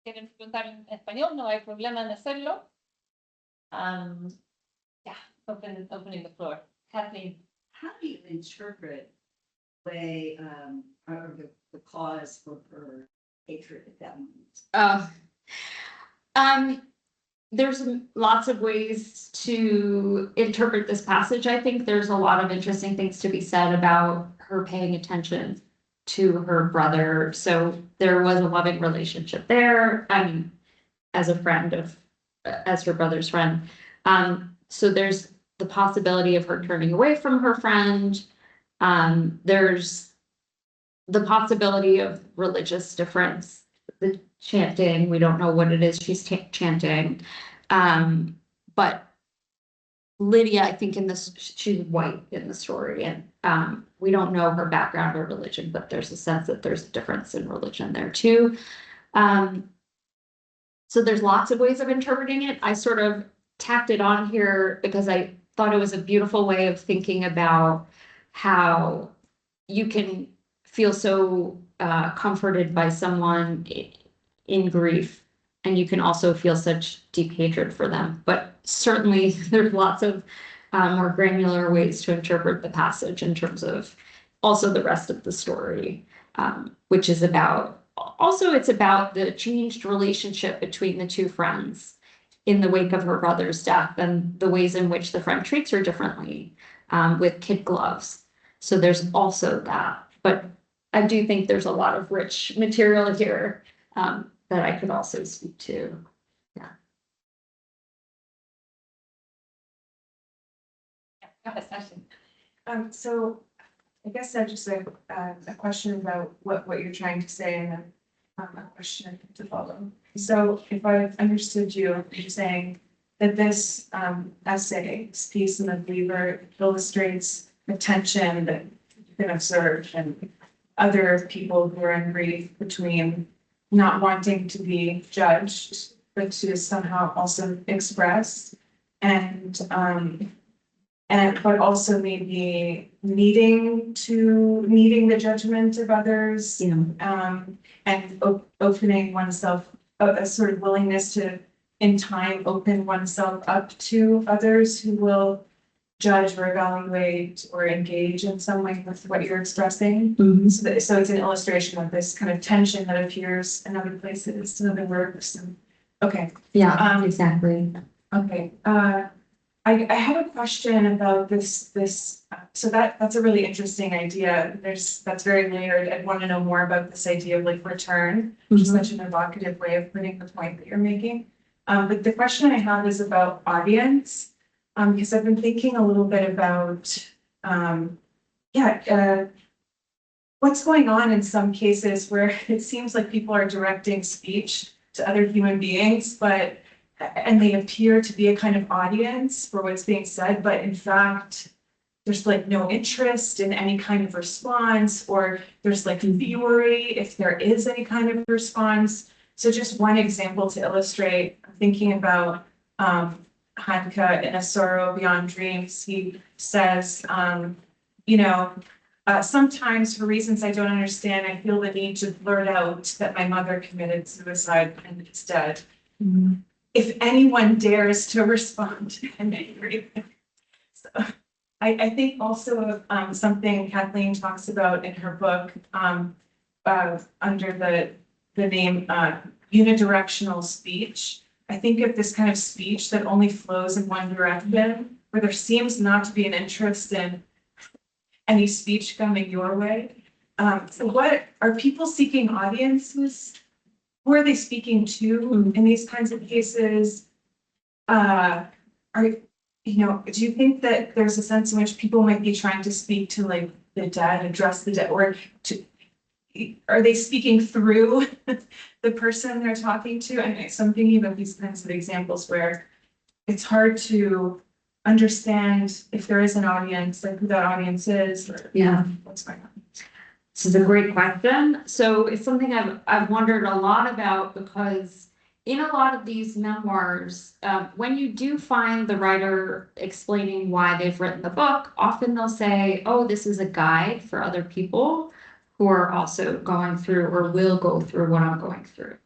Quieren preguntar en español, no hay problema en hacerlo. Yeah, opening the floor. Kathleen. How do you interpret the way, or the cause for her hatred at that moment? There's lots of ways to interpret this passage. I think there's a lot of interesting things to be said about her paying attention to her brother. So there was a loving relationship there. I mean, as a friend of, as her brother's friend. So there's the possibility of her turning away from her friend. There's the possibility of religious difference, the chanting, we don't know what it is she's chanting. But Lydia, I think in this, she's white in the story, and we don't know her background or religion, but there's a sense that there's a difference in religion there too. So there's lots of ways of interpreting it. I sort of tacked it on here because I thought it was a beautiful way of thinking about how you can feel so comforted by someone in grief, and you can also feel such deep hatred for them. But certainly there's lots of more granular ways to interpret the passage in terms of also the rest of the story, which is about, also it's about the changed relationship between the two friends in the wake of her brother's death, and the ways in which the friend treats her differently with kid gloves. So there's also that, but I do think there's a lot of rich material here that I could also speak to. Yeah. So I guess that's just a question about what you're trying to say, and then a question to follow. So if I've understood you, you're saying that this essay, this piece in the Believer, illustrates the tension that you can observe and other people who are in grief between not wanting to be judged, but to somehow also express, and but also maybe needing the judgment of others, and opening oneself, a sort of willingness to, in time, open oneself up to others who will judge or evaluate or engage in some way with what you're expressing. Mm-hmm. So it's an illustration of this kind of tension that appears in other places, in other works. Okay. Yeah, exactly. Okay. I have a question about this. So that's a really interesting idea. That's very layered. I'd want to know more about this idea of like return, which is such an evocative way of putting the point that you're making. But the question I have is about audience, because I've been thinking a little bit about, what's going on in some cases where it seems like people are directing speech to other human beings, and they appear to be a kind of audience for what's being said, but in fact, there's like no interest in any kind of response, or there's like fury if there is any kind of response. So just one example to illustrate, I'm thinking about Hanke in A Sorrow Beyond Dreams. He says, sometimes for reasons I don't understand, I feel the need to blurt out that my mother committed suicide and is dead. Mm-hmm. If anyone dares to respond, I'm angry. So I think also of something Kathleen talks about in her book under the name unidirectional speech. I think of this kind of speech that only flows in one direction, where there seems not to be an interest in any speech coming your way. So what are people seeking audiences? Who are they speaking to in these kinds of cases? Do you think that there's a sense in which people might be trying to speak to like the dead, address the dead, or are they speaking through the person they're talking to? And so I'm thinking about these kinds of examples where it's hard to understand if there is an audience, like who that audience is, or what's going on. This is a great question. So it's something I've wondered a lot about, because in a lot of these memoirs, when you do find the writer explaining why they've written the book, often they'll say, oh, this is a guide for other people who are also going through or will go through what I'm going through.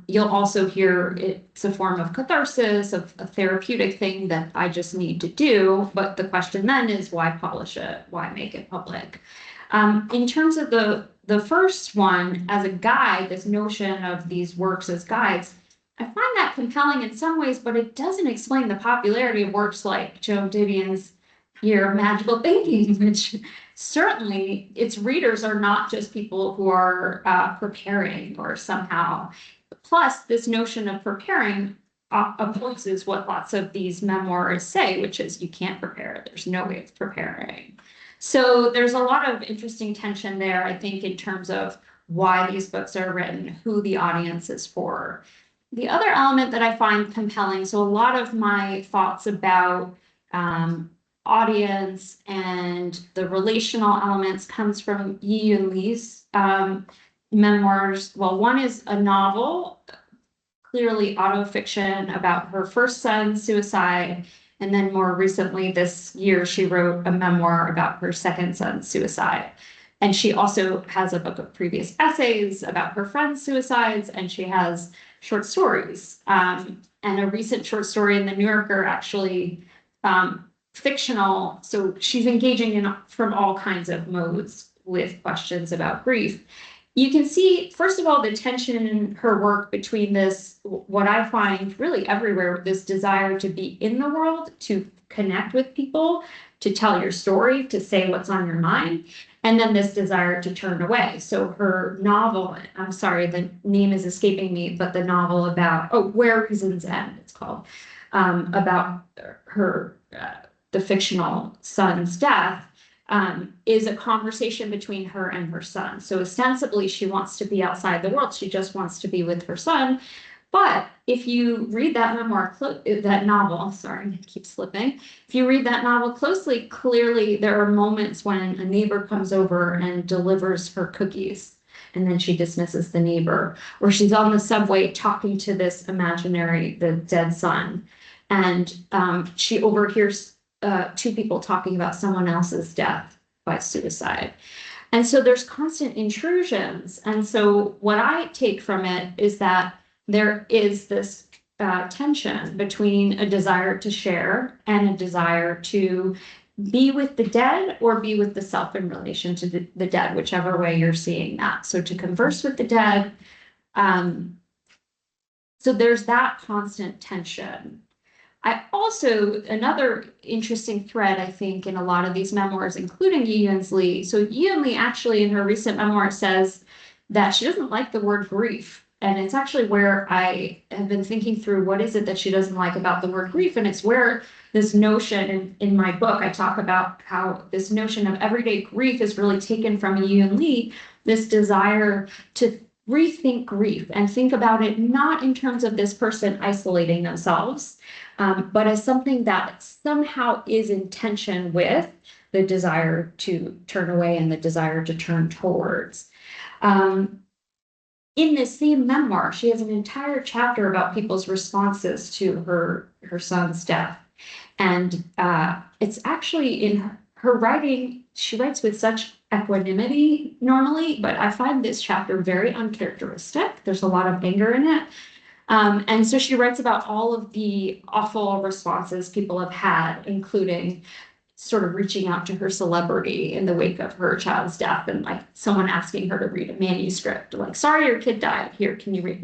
You'll also hear it's a form of catharsis, of a therapeutic thing that I just need to do. But the question then is, why polish it? Why make it public? In terms of the first one, as a guide, this notion of these works as guides, I find that compelling in some ways, but it doesn't explain the popularity of works like Joan Didion's Year of Magical Thinking, which certainly its readers are not just people who are preparing or somehow. Plus, this notion of preparing opposes what lots of these memoirs say, which is you can't prepare. There's no way of preparing. So there's a lot of interesting tension there, I think, in terms of why these books are written, who the audience is for. The other element that I find compelling, so a lot of my thoughts about audience and the relational elements comes from Yi-Yun Lee's memoirs. Well, one is a novel, clearly autofiction about her first son's suicide. And then more recently this year, she wrote a memoir about her second son's suicide. And she also has a book of previous essays about her friends' suicides, and she has short stories. And a recent short story in the New Yorker, actually fictional. So she's engaging in from all kinds of modes with questions about grief. You can see, first of all, the tension in her work between this, what I find really everywhere, this desire to be in the world, to connect with people, to tell your story, to say what's on your mind, and then this desire to turn away. So her novel, I'm sorry, the name is escaping me, but the novel about, Where Reasons End, it's called, about her, the fictional son's death, is a conversation between her and her son. So ostensibly she wants to be outside the world. She just wants to be with her son. But if you read that novel, sorry, I keep slipping. If you read that novel closely, clearly there are moments when a neighbor comes over and delivers her cookies, and then she dismisses the neighbor. Or she's on the subway talking to this the dead son. And she overhears two people talking about someone else's death by suicide. And so there's constant intrusions. And so what I take from it is that there is this tension between a desire to share and a desire to be with the dead or be with the self in relation to the dead, whichever way you're seeing that. So to converse with the dead. So there's that constant tension. I also, another interesting thread, I think, in a lot of these memoirs, including Yi-Yun Lee. So Yi-Yun Lee actually in her recent memoir says that she doesn't like the word grief. And it's actually where I have been thinking through what is it that she doesn't like about the word grief. And it's where this notion in my book, I talk about how this notion of everyday grief is really taken from Yi-Yun Lee, this desire to rethink grief and think about it not in terms of this person isolating themselves, but as something that somehow is in tension with the desire to turn away and the desire to turn towards. In this same memoir, she has an entire chapter about people's responses to her son's death. And it's actually in her writing, she writes with such equanimity normally, but I find this chapter very uncharacteristic. There's a lot of anger in it. And so she writes about all of the awful responses people have had, including sort of reaching out to her celebrity in the wake of her child's death, and like someone asking her to read a manuscript, like, sorry, your kid died, here, can you read,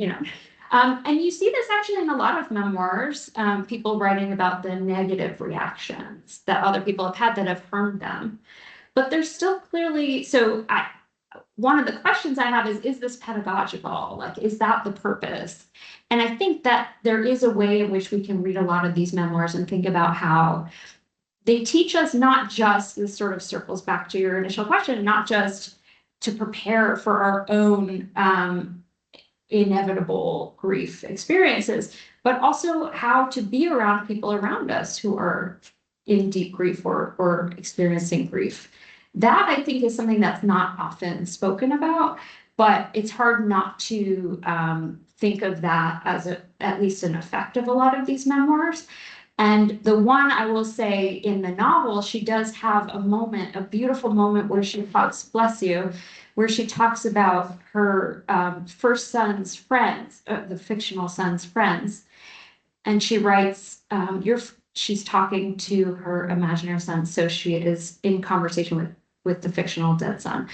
and you see this actually in a lot of memoirs, people writing about the negative reactions that other people have had that have harmed them. But there's still clearly, one of the questions I have is this pedagogical? Like, is that the purpose? And I think that there is a way in which we can read a lot of these memoirs and think about how they teach us not just, this sort of circles back to your initial question, not just to prepare for our own inevitable grief experiences, but also how to be around people around us who are in deep grief or experiencing grief. That, I think, is something that's not often spoken about, but it's hard not to think of that as at least an effect of a lot of these memoirs. And the one I will say in the novel, she does have a beautiful moment where she talks, bless you, where she talks about her first son's friends, the fictional son's friends. And she writes, she's talking to her imaginary son, so she is in conversation with the fictional dead son.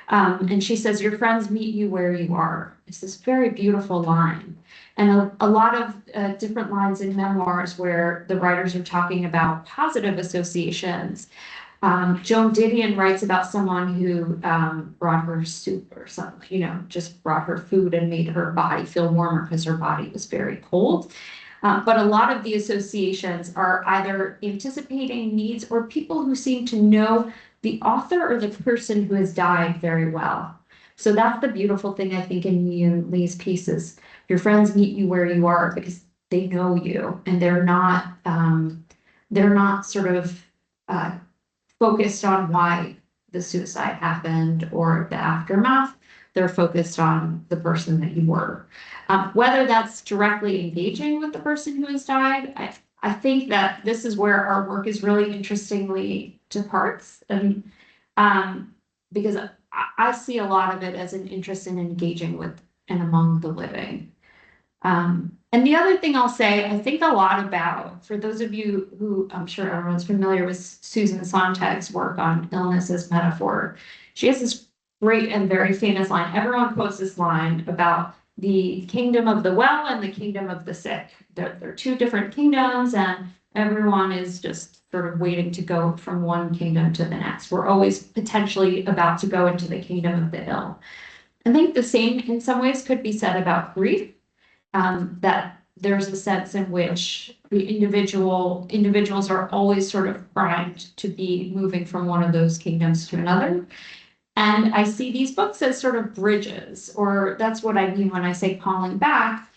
And she says, your friends meet you where you are. It's this very beautiful line. And a lot of different lines in memoirs where the writers are talking about positive associations. Joan Didion writes about someone who brought her soup or something, just brought her food and made her body feel warmer because her body was very cold. But a lot of the associations are either anticipating needs or people who seem to know the author or the person who has died very well. So that's the beautiful thing, I think, in Yi-Yun Lee's pieces. Your friends meet you where you are because they know you, and they're not they're not sort of focused on why the suicide happened or the aftermath. They're focused on the person that you were. Whether that's directly engaging with the person who has died, I think that this is where our work is really interestingly departs. And because I see a lot of it as an interest in engaging with and among the living. And the other thing I'll say, I think a lot about, for those of you who I'm sure everyone's familiar with Susan Sontag's work on illness as metaphor, she has this great and very famous line. Everyone quotes this line about the kingdom of the well and the kingdom of the sick. They're two different kingdoms, and everyone is just sort of waiting to go from one kingdom to the next. We're always potentially about to go into the kingdom of the ill. I think the same in some ways could be said about grief. That there's a sense in which the individuals are always sort of primed to be moving from one of those kingdoms to another. And I see these books as sort of bridges, or that's what I mean when I say calling back,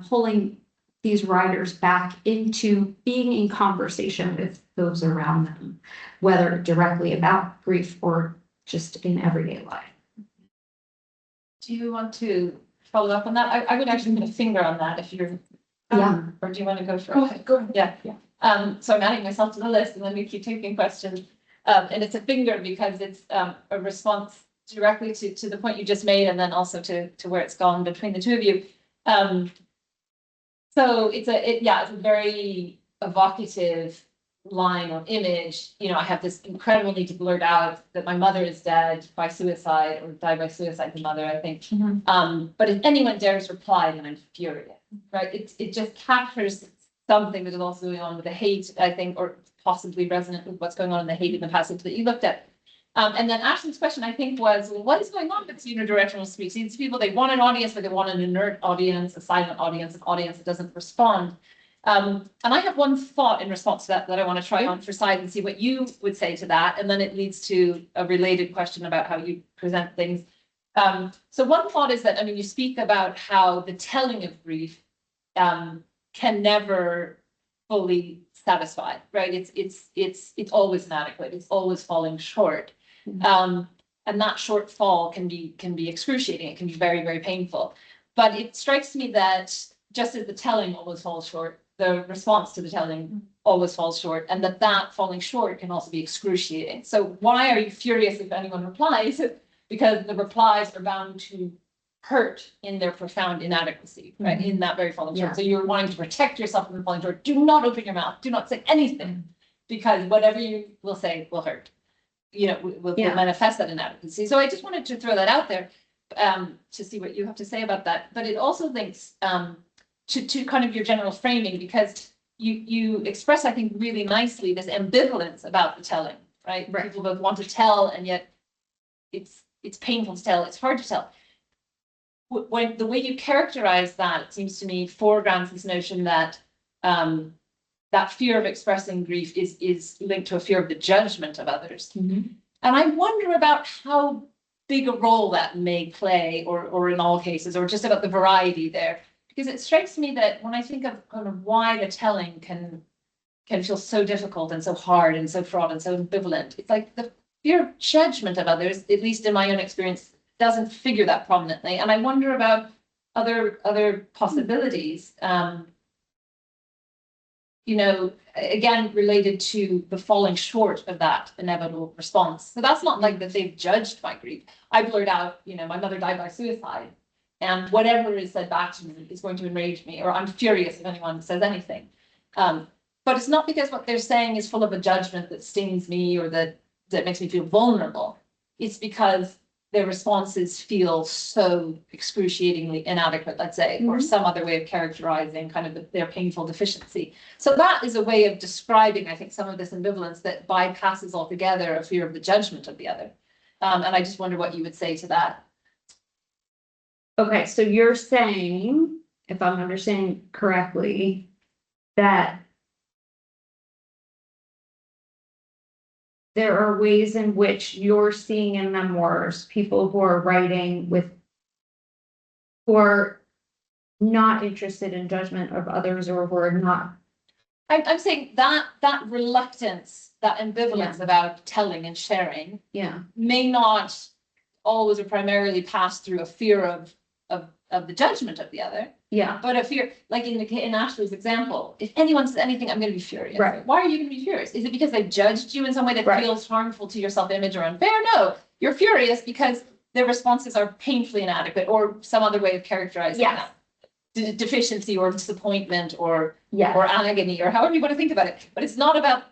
pulling these writers back into being in conversation with those around them, whether directly about grief or just in everyday life. Do you want to follow up on that? I would actually put a finger on that if you're, or do you want to go for it? Go ahead. Yeah. So I'm adding myself to the list and then we keep taking questions. And it's a finger because it's a response directly to the point you just made and then also to where it's gone between the two of you. So it's a very evocative line or image. You know, I have this incredible need to blurt out that my mother is dead by suicide or died by suicide, the mother, I think. But if anyone dares reply, then I'm furious, right? It just captures something that is also going on with the hate, I think, or possibly resonant with what's going on in the hate in the passage that you looked at. And then Ashley's question, I think, was, well, what is going on with this unidirectional speech? These people, they want an audience, but they want an inert audience, a silent audience, an audience that doesn't respond. And I have one thought in response to that I want to try on for size and see what you would say to that. And then it leads to a related question about how you present things. So one thought is that, I mean, you speak about how the telling of grief can never fully satisfy, right? It's always inadequate. It's always falling short. And that shortfall can be excruciating. It can be very, very painful. But it strikes me that just as the telling always falls short, the response to the telling always falls short, and that falling short can also be excruciating. So why are you furious if anyone replies? Because the replies are bound to hurt in their profound inadequacy, right? In that very falling short. So you're wanting to protect yourself from the falling short. Do not open your mouth. Do not say anything, because whatever you will say will hurt. You know, will manifest that inadequacy. So I just wanted to throw that out there to see what you have to say about that. But it also links to kind of your general framing, because you express, I think, really nicely this ambivalence about the telling, right? People both want to tell, and yet it's painful to tell. It's hard to tell. When the way you characterize that, it seems to me, foregrounds this notion that that fear of expressing grief is linked to a fear of the judgment of others. And I wonder about how big a role that may play, or in all cases, or just about the variety there. Because it strikes me that when I think of kind of why the telling can feel so difficult and so hard and so fraught and so ambivalent, it's like the fear of judgment of others, at least in my own experience, doesn't figure that prominently. And I wonder about other possibilities, you know, again, related to the falling short of that inevitable response. So that's not like that they've judged my grief. I blurt out, you know, my mother died by suicide, and whatever is said back to me is going to enrage me, or I'm furious if anyone says anything. But it's not because what they're saying is full of a judgment that stings me or that makes me feel vulnerable. It's because their responses feel so excruciatingly inadequate, let's say, or some other way of characterizing kind of their painful deficiency. So that is a way of describing, I think, some of this ambivalence that bypasses altogether a fear of the judgment of the other. And I just wonder what you would say to that. Okay, so you're saying, if I'm understanding correctly, that there are ways in which you're seeing in memoirs people who are writing who are not interested in judgment of others, or who are not I'm saying that reluctance, that ambivalence about telling and sharing Yeah. may not always or primarily pass through a fear of the judgment of the other, Yeah. but a fear, like in Ashley's example, if anyone says anything, I'm going to be furious. Right. Why are you going to be furious? Is it because they judged you in some way that Right. feels harmful to your self-image or unfair? No, you're furious because their responses are painfully inadequate or some other way of characterizing Yes. that. Deficiency or disappointment or Yeah. agony or however you want to think about it. But it's not about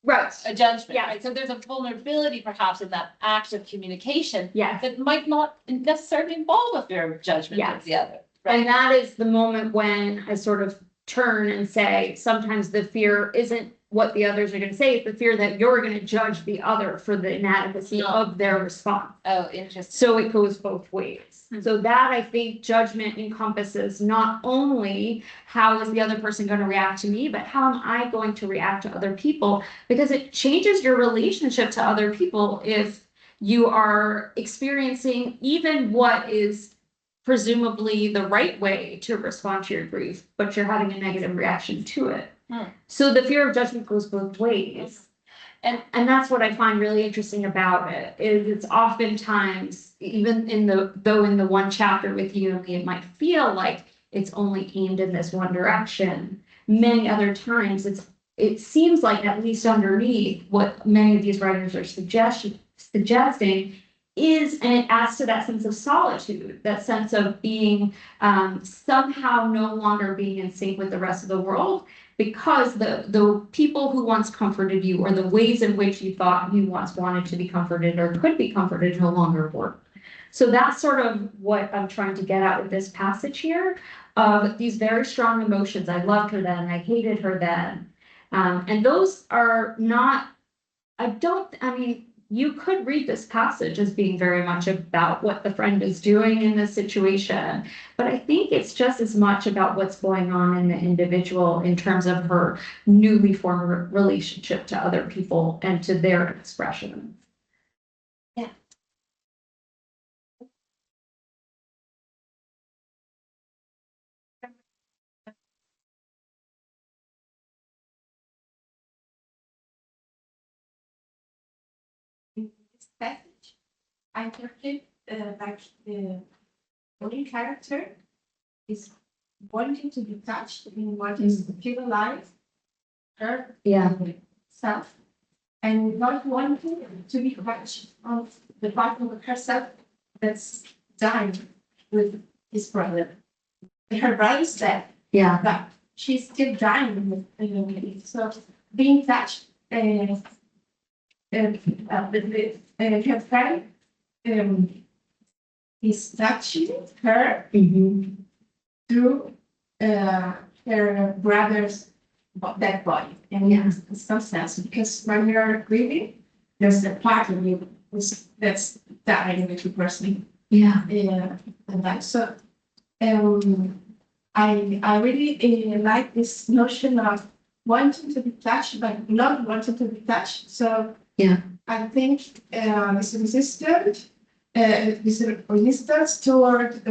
Right. a judgment, Yeah. right? So there's a vulnerability perhaps in that act of communication Yes. that might not necessarily involve a fear of judgment Yes. of the other. And that is the moment when I sort of turn and say, sometimes the fear isn't what the others are going to say, it's the fear that you're going to judge the other for the inadequacy of their response. Oh, interesting. So it goes both ways. So that I think judgment encompasses not only how is the other person going to react to me, but how am I going to react to other people? Because it changes your relationship to other people if you are experiencing even what is presumably the right way to respond to your grief, but you're having a negative reaction to it. So the fear of judgment goes both ways. And that's what I find really interesting about it, is it's oftentimes, even in the one chapter with you and me, it might feel like it's only aimed in this one direction. Many other times it seems like, at least underneath what many of these writers are suggesting is, and it adds to that sense of solitude, that sense of being somehow no longer being in sync with the rest of the world, because the people who once comforted you, or the ways in which you thought you once wanted to be comforted or could be comforted, no longer work. So that's sort of what I'm trying to get at with this passage here, of these very strong emotions. I loved her then, I hated her then. And those are not, I mean, you could read this passage as being very much about what the friend is doing in this situation, but I think it's just as much about what's going on in the individual in terms of her newly formed relationship to other people and to their expression. Yeah. This passage, I interpret like the main character is wanting to be touched, wanting to feel alive, her self, and not wanting to be touched on the part of herself that's dying with his brother. Her brother's dead, Yeah. but she's still dying with him. So being touched with her friend is touching her through her brother's dead body. And in some sense, because when we are grieving, there's a part of you that's dying with the person. Yeah. And that. So I really like this notion of wanting to be touched, but not wanting to be touched. So I think this resistance toward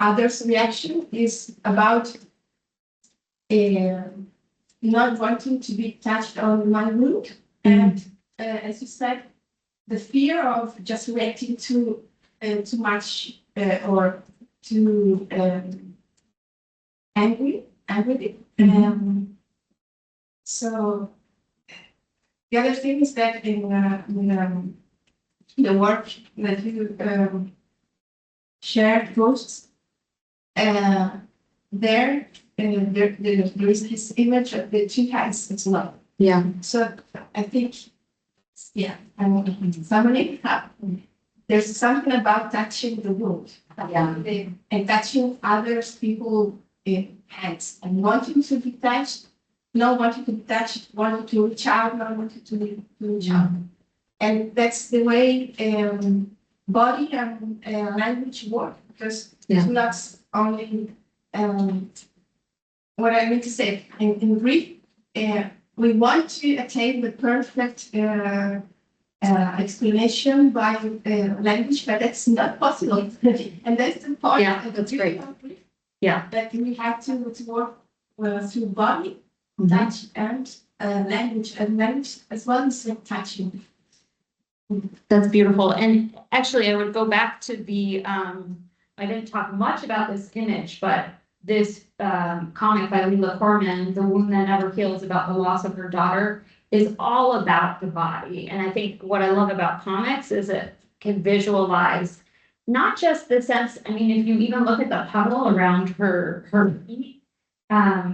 others' reaction is about not wanting to be touched on my wound. And as you said, the fear of just reacting too much or too angry. So the other thing is that in the work that you shared posts, there is this image of the two hands as well. Yeah. So I think, summary, there's something about touching the wound, and touching others people in hands, and wanting to be touched, not wanting to be touched, wanting to reach out, not wanting to reach out. And that's the way body and language work, because it's not only what I mean to say in brief. We want to attain the perfect explanation by language, but that's not possible. And that's the point. Yeah, that's great. That we have to work through body touch and language, and language as well as touching. That's beautiful. And actually, I would go back to the, I didn't talk much about this image, but this comic by Leila Corman, The Wound That Never Heals, about the loss of her daughter, is all about the body. And I think what I love about comics is it can visualize not just the sense, I mean, if you even look at the puddle around her feet, I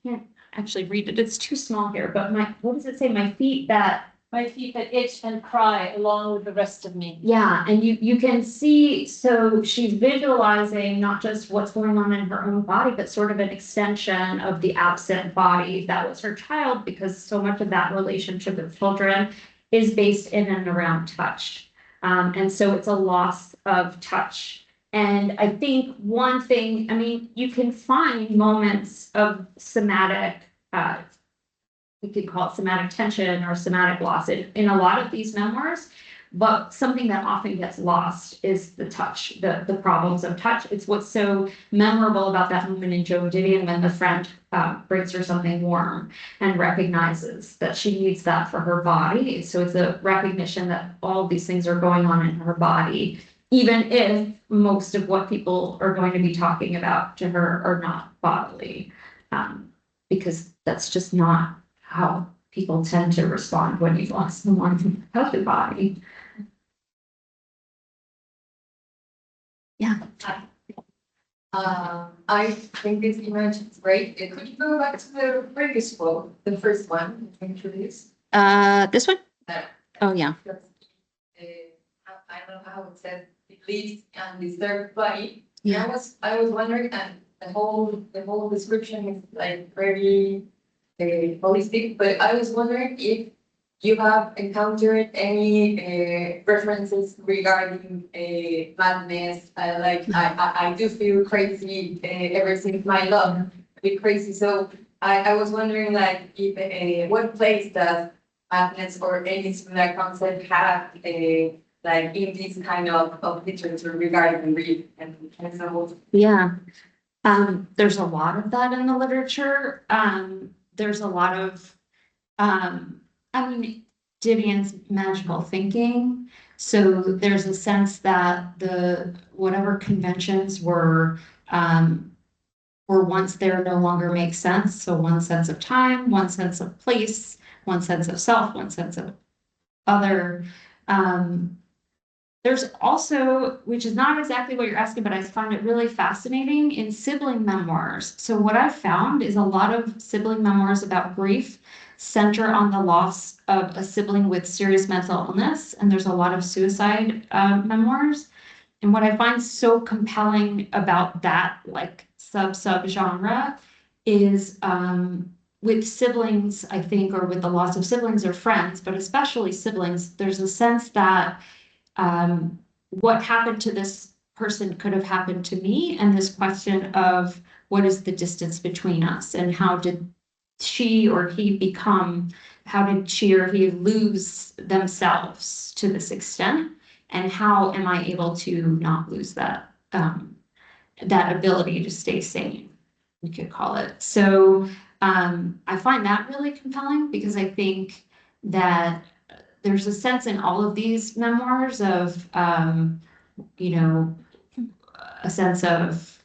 can't actually read it, it's too small here, but what does it say? My feet that itch and cry along with the rest of me. Yeah, and you can see, so she's visualizing not just what's going on in her own body, but sort of an extension of the absent body that was her child, because so much of that relationship with children is based in and around touch. And so it's a loss of touch. And I think one thing, I mean, you can find moments of somatic, we could call it somatic tension or somatic loss in a lot of these memoirs, but something that often gets lost is the touch, the problems of touch. It's what's so memorable about that moment in Joan Didion when the friend brings her something warm and recognizes that she needs that for her body. So it's a recognition that all these things are going on in her body, even if most of what people are going to be talking about to her are not bodily, because that's just not how people tend to respond when you've lost someone who has the body. Yeah. I think this image is great. Could you go back to the previous quote, the first one you introduced? This one? There. Oh, yeah. I don't know how it says, it leaves undisturbed body. Yeah. I was wondering, and the whole description is like very holistic, but I was wondering if you have encountered any references regarding madness. Like I do feel crazy ever since my love, a bit crazy. So I was wondering, like, if what place does madness or any similar concept have like in this kind of literature regarding grief and so. Yeah. There's a lot of that in the literature. There's a lot of, I mean, Didion's magical thinking. So there's a sense that whatever conventions were once there no longer make sense. So one sense of time, one sense of place, one sense of self, one sense of other. There's also, which is not exactly what you're asking, but I find it really fascinating in sibling memoirs. So what I've found is a lot of sibling memoirs about grief center on the loss of a sibling with serious mental illness. And there's a lot of suicide memoirs. And what I find so compelling about that, like sub-genre, is with siblings, I think, or with the loss of siblings or friends, but especially siblings, there's a sense that what happened to this person could have happened to me, and this question of what is the distance between us, and how did she or he become, how did she or he lose themselves to this extent, and how am I able to not lose that that ability to stay sane, we could call it. So I find that really compelling, because I think that there's a sense in all of these memoirs of, you know, a sense of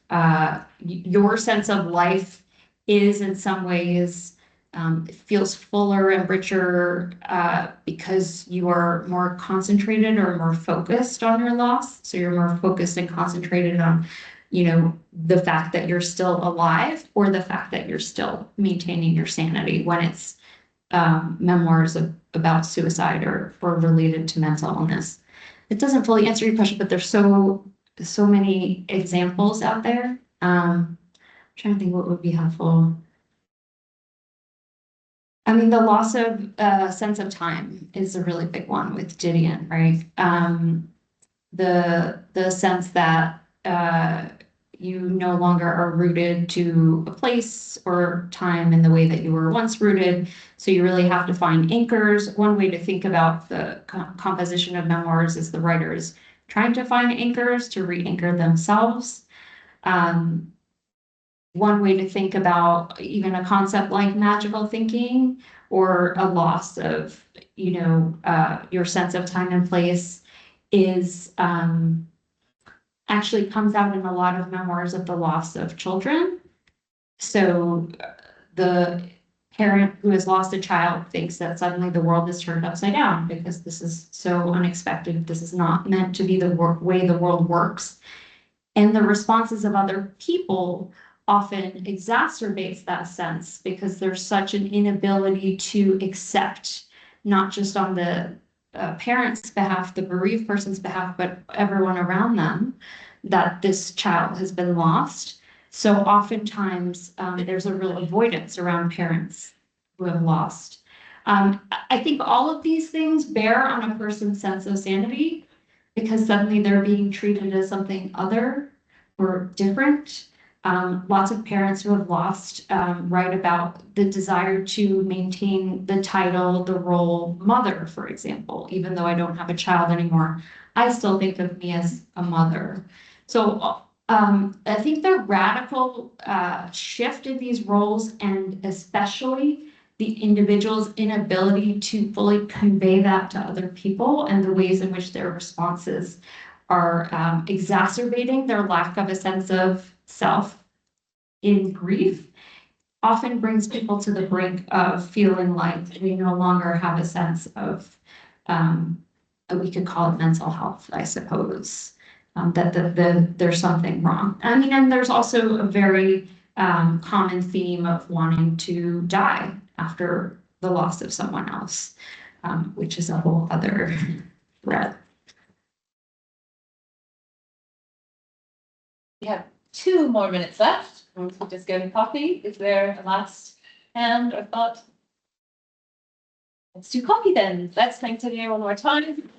your sense of life is in some ways, it feels fuller and richer because you are more concentrated or more focused on your loss. So you're more focused and concentrated on, you know, the fact that you're still alive, or the fact that you're still maintaining your sanity, when it's memoirs about suicide or related to mental illness. It doesn't fully answer your question, but there's so many examples out there. I'm trying to think what would be helpful. I mean, the loss of sense of time is a really big one with Didion, right? The sense that you no longer are rooted to a place or time in the way that you were once rooted. So you really have to find anchors. One way to think about the composition of memoirs is the writer is trying to find anchors to re-anchor themselves. one way to think about even a concept like magical thinking or a loss of, your sense of time and place is actually comes out in a lot of memoirs of the loss of children. So the parent who has lost a child thinks that suddenly the world is turned upside down because this is so unexpected. This is not meant to be the way the world works. And the responses of other people often exacerbates that sense because there's such an inability to accept, not just on the parent's behalf, the bereaved person's behalf, but everyone around them, that this child has been lost. So oftentimes there's a real avoidance around parents who have lost. I think all of these things bear on a person's sense of sanity because suddenly they're being treated as something other or different. Lots of parents who have lost write about the desire to maintain the title, the role mother, for example. Even though I don't have a child anymore, I still think of me as a mother. So I think the radical shift in these roles, and especially the individual's inability to fully convey that to other people and the ways in which their responses are exacerbating their lack of a sense of self in grief, often brings people to the brink of feeling like we no longer have a sense of, we could call it mental health, I suppose, that there's something wrong. I mean, and there's also a very common theme of wanting to die after the loss of someone else, which is a whole other thread. We have 2 more minutes left. We're just getting coffee. Is there a last hand or thought? Let's do coffee then. Let's thank Tahneer one more time.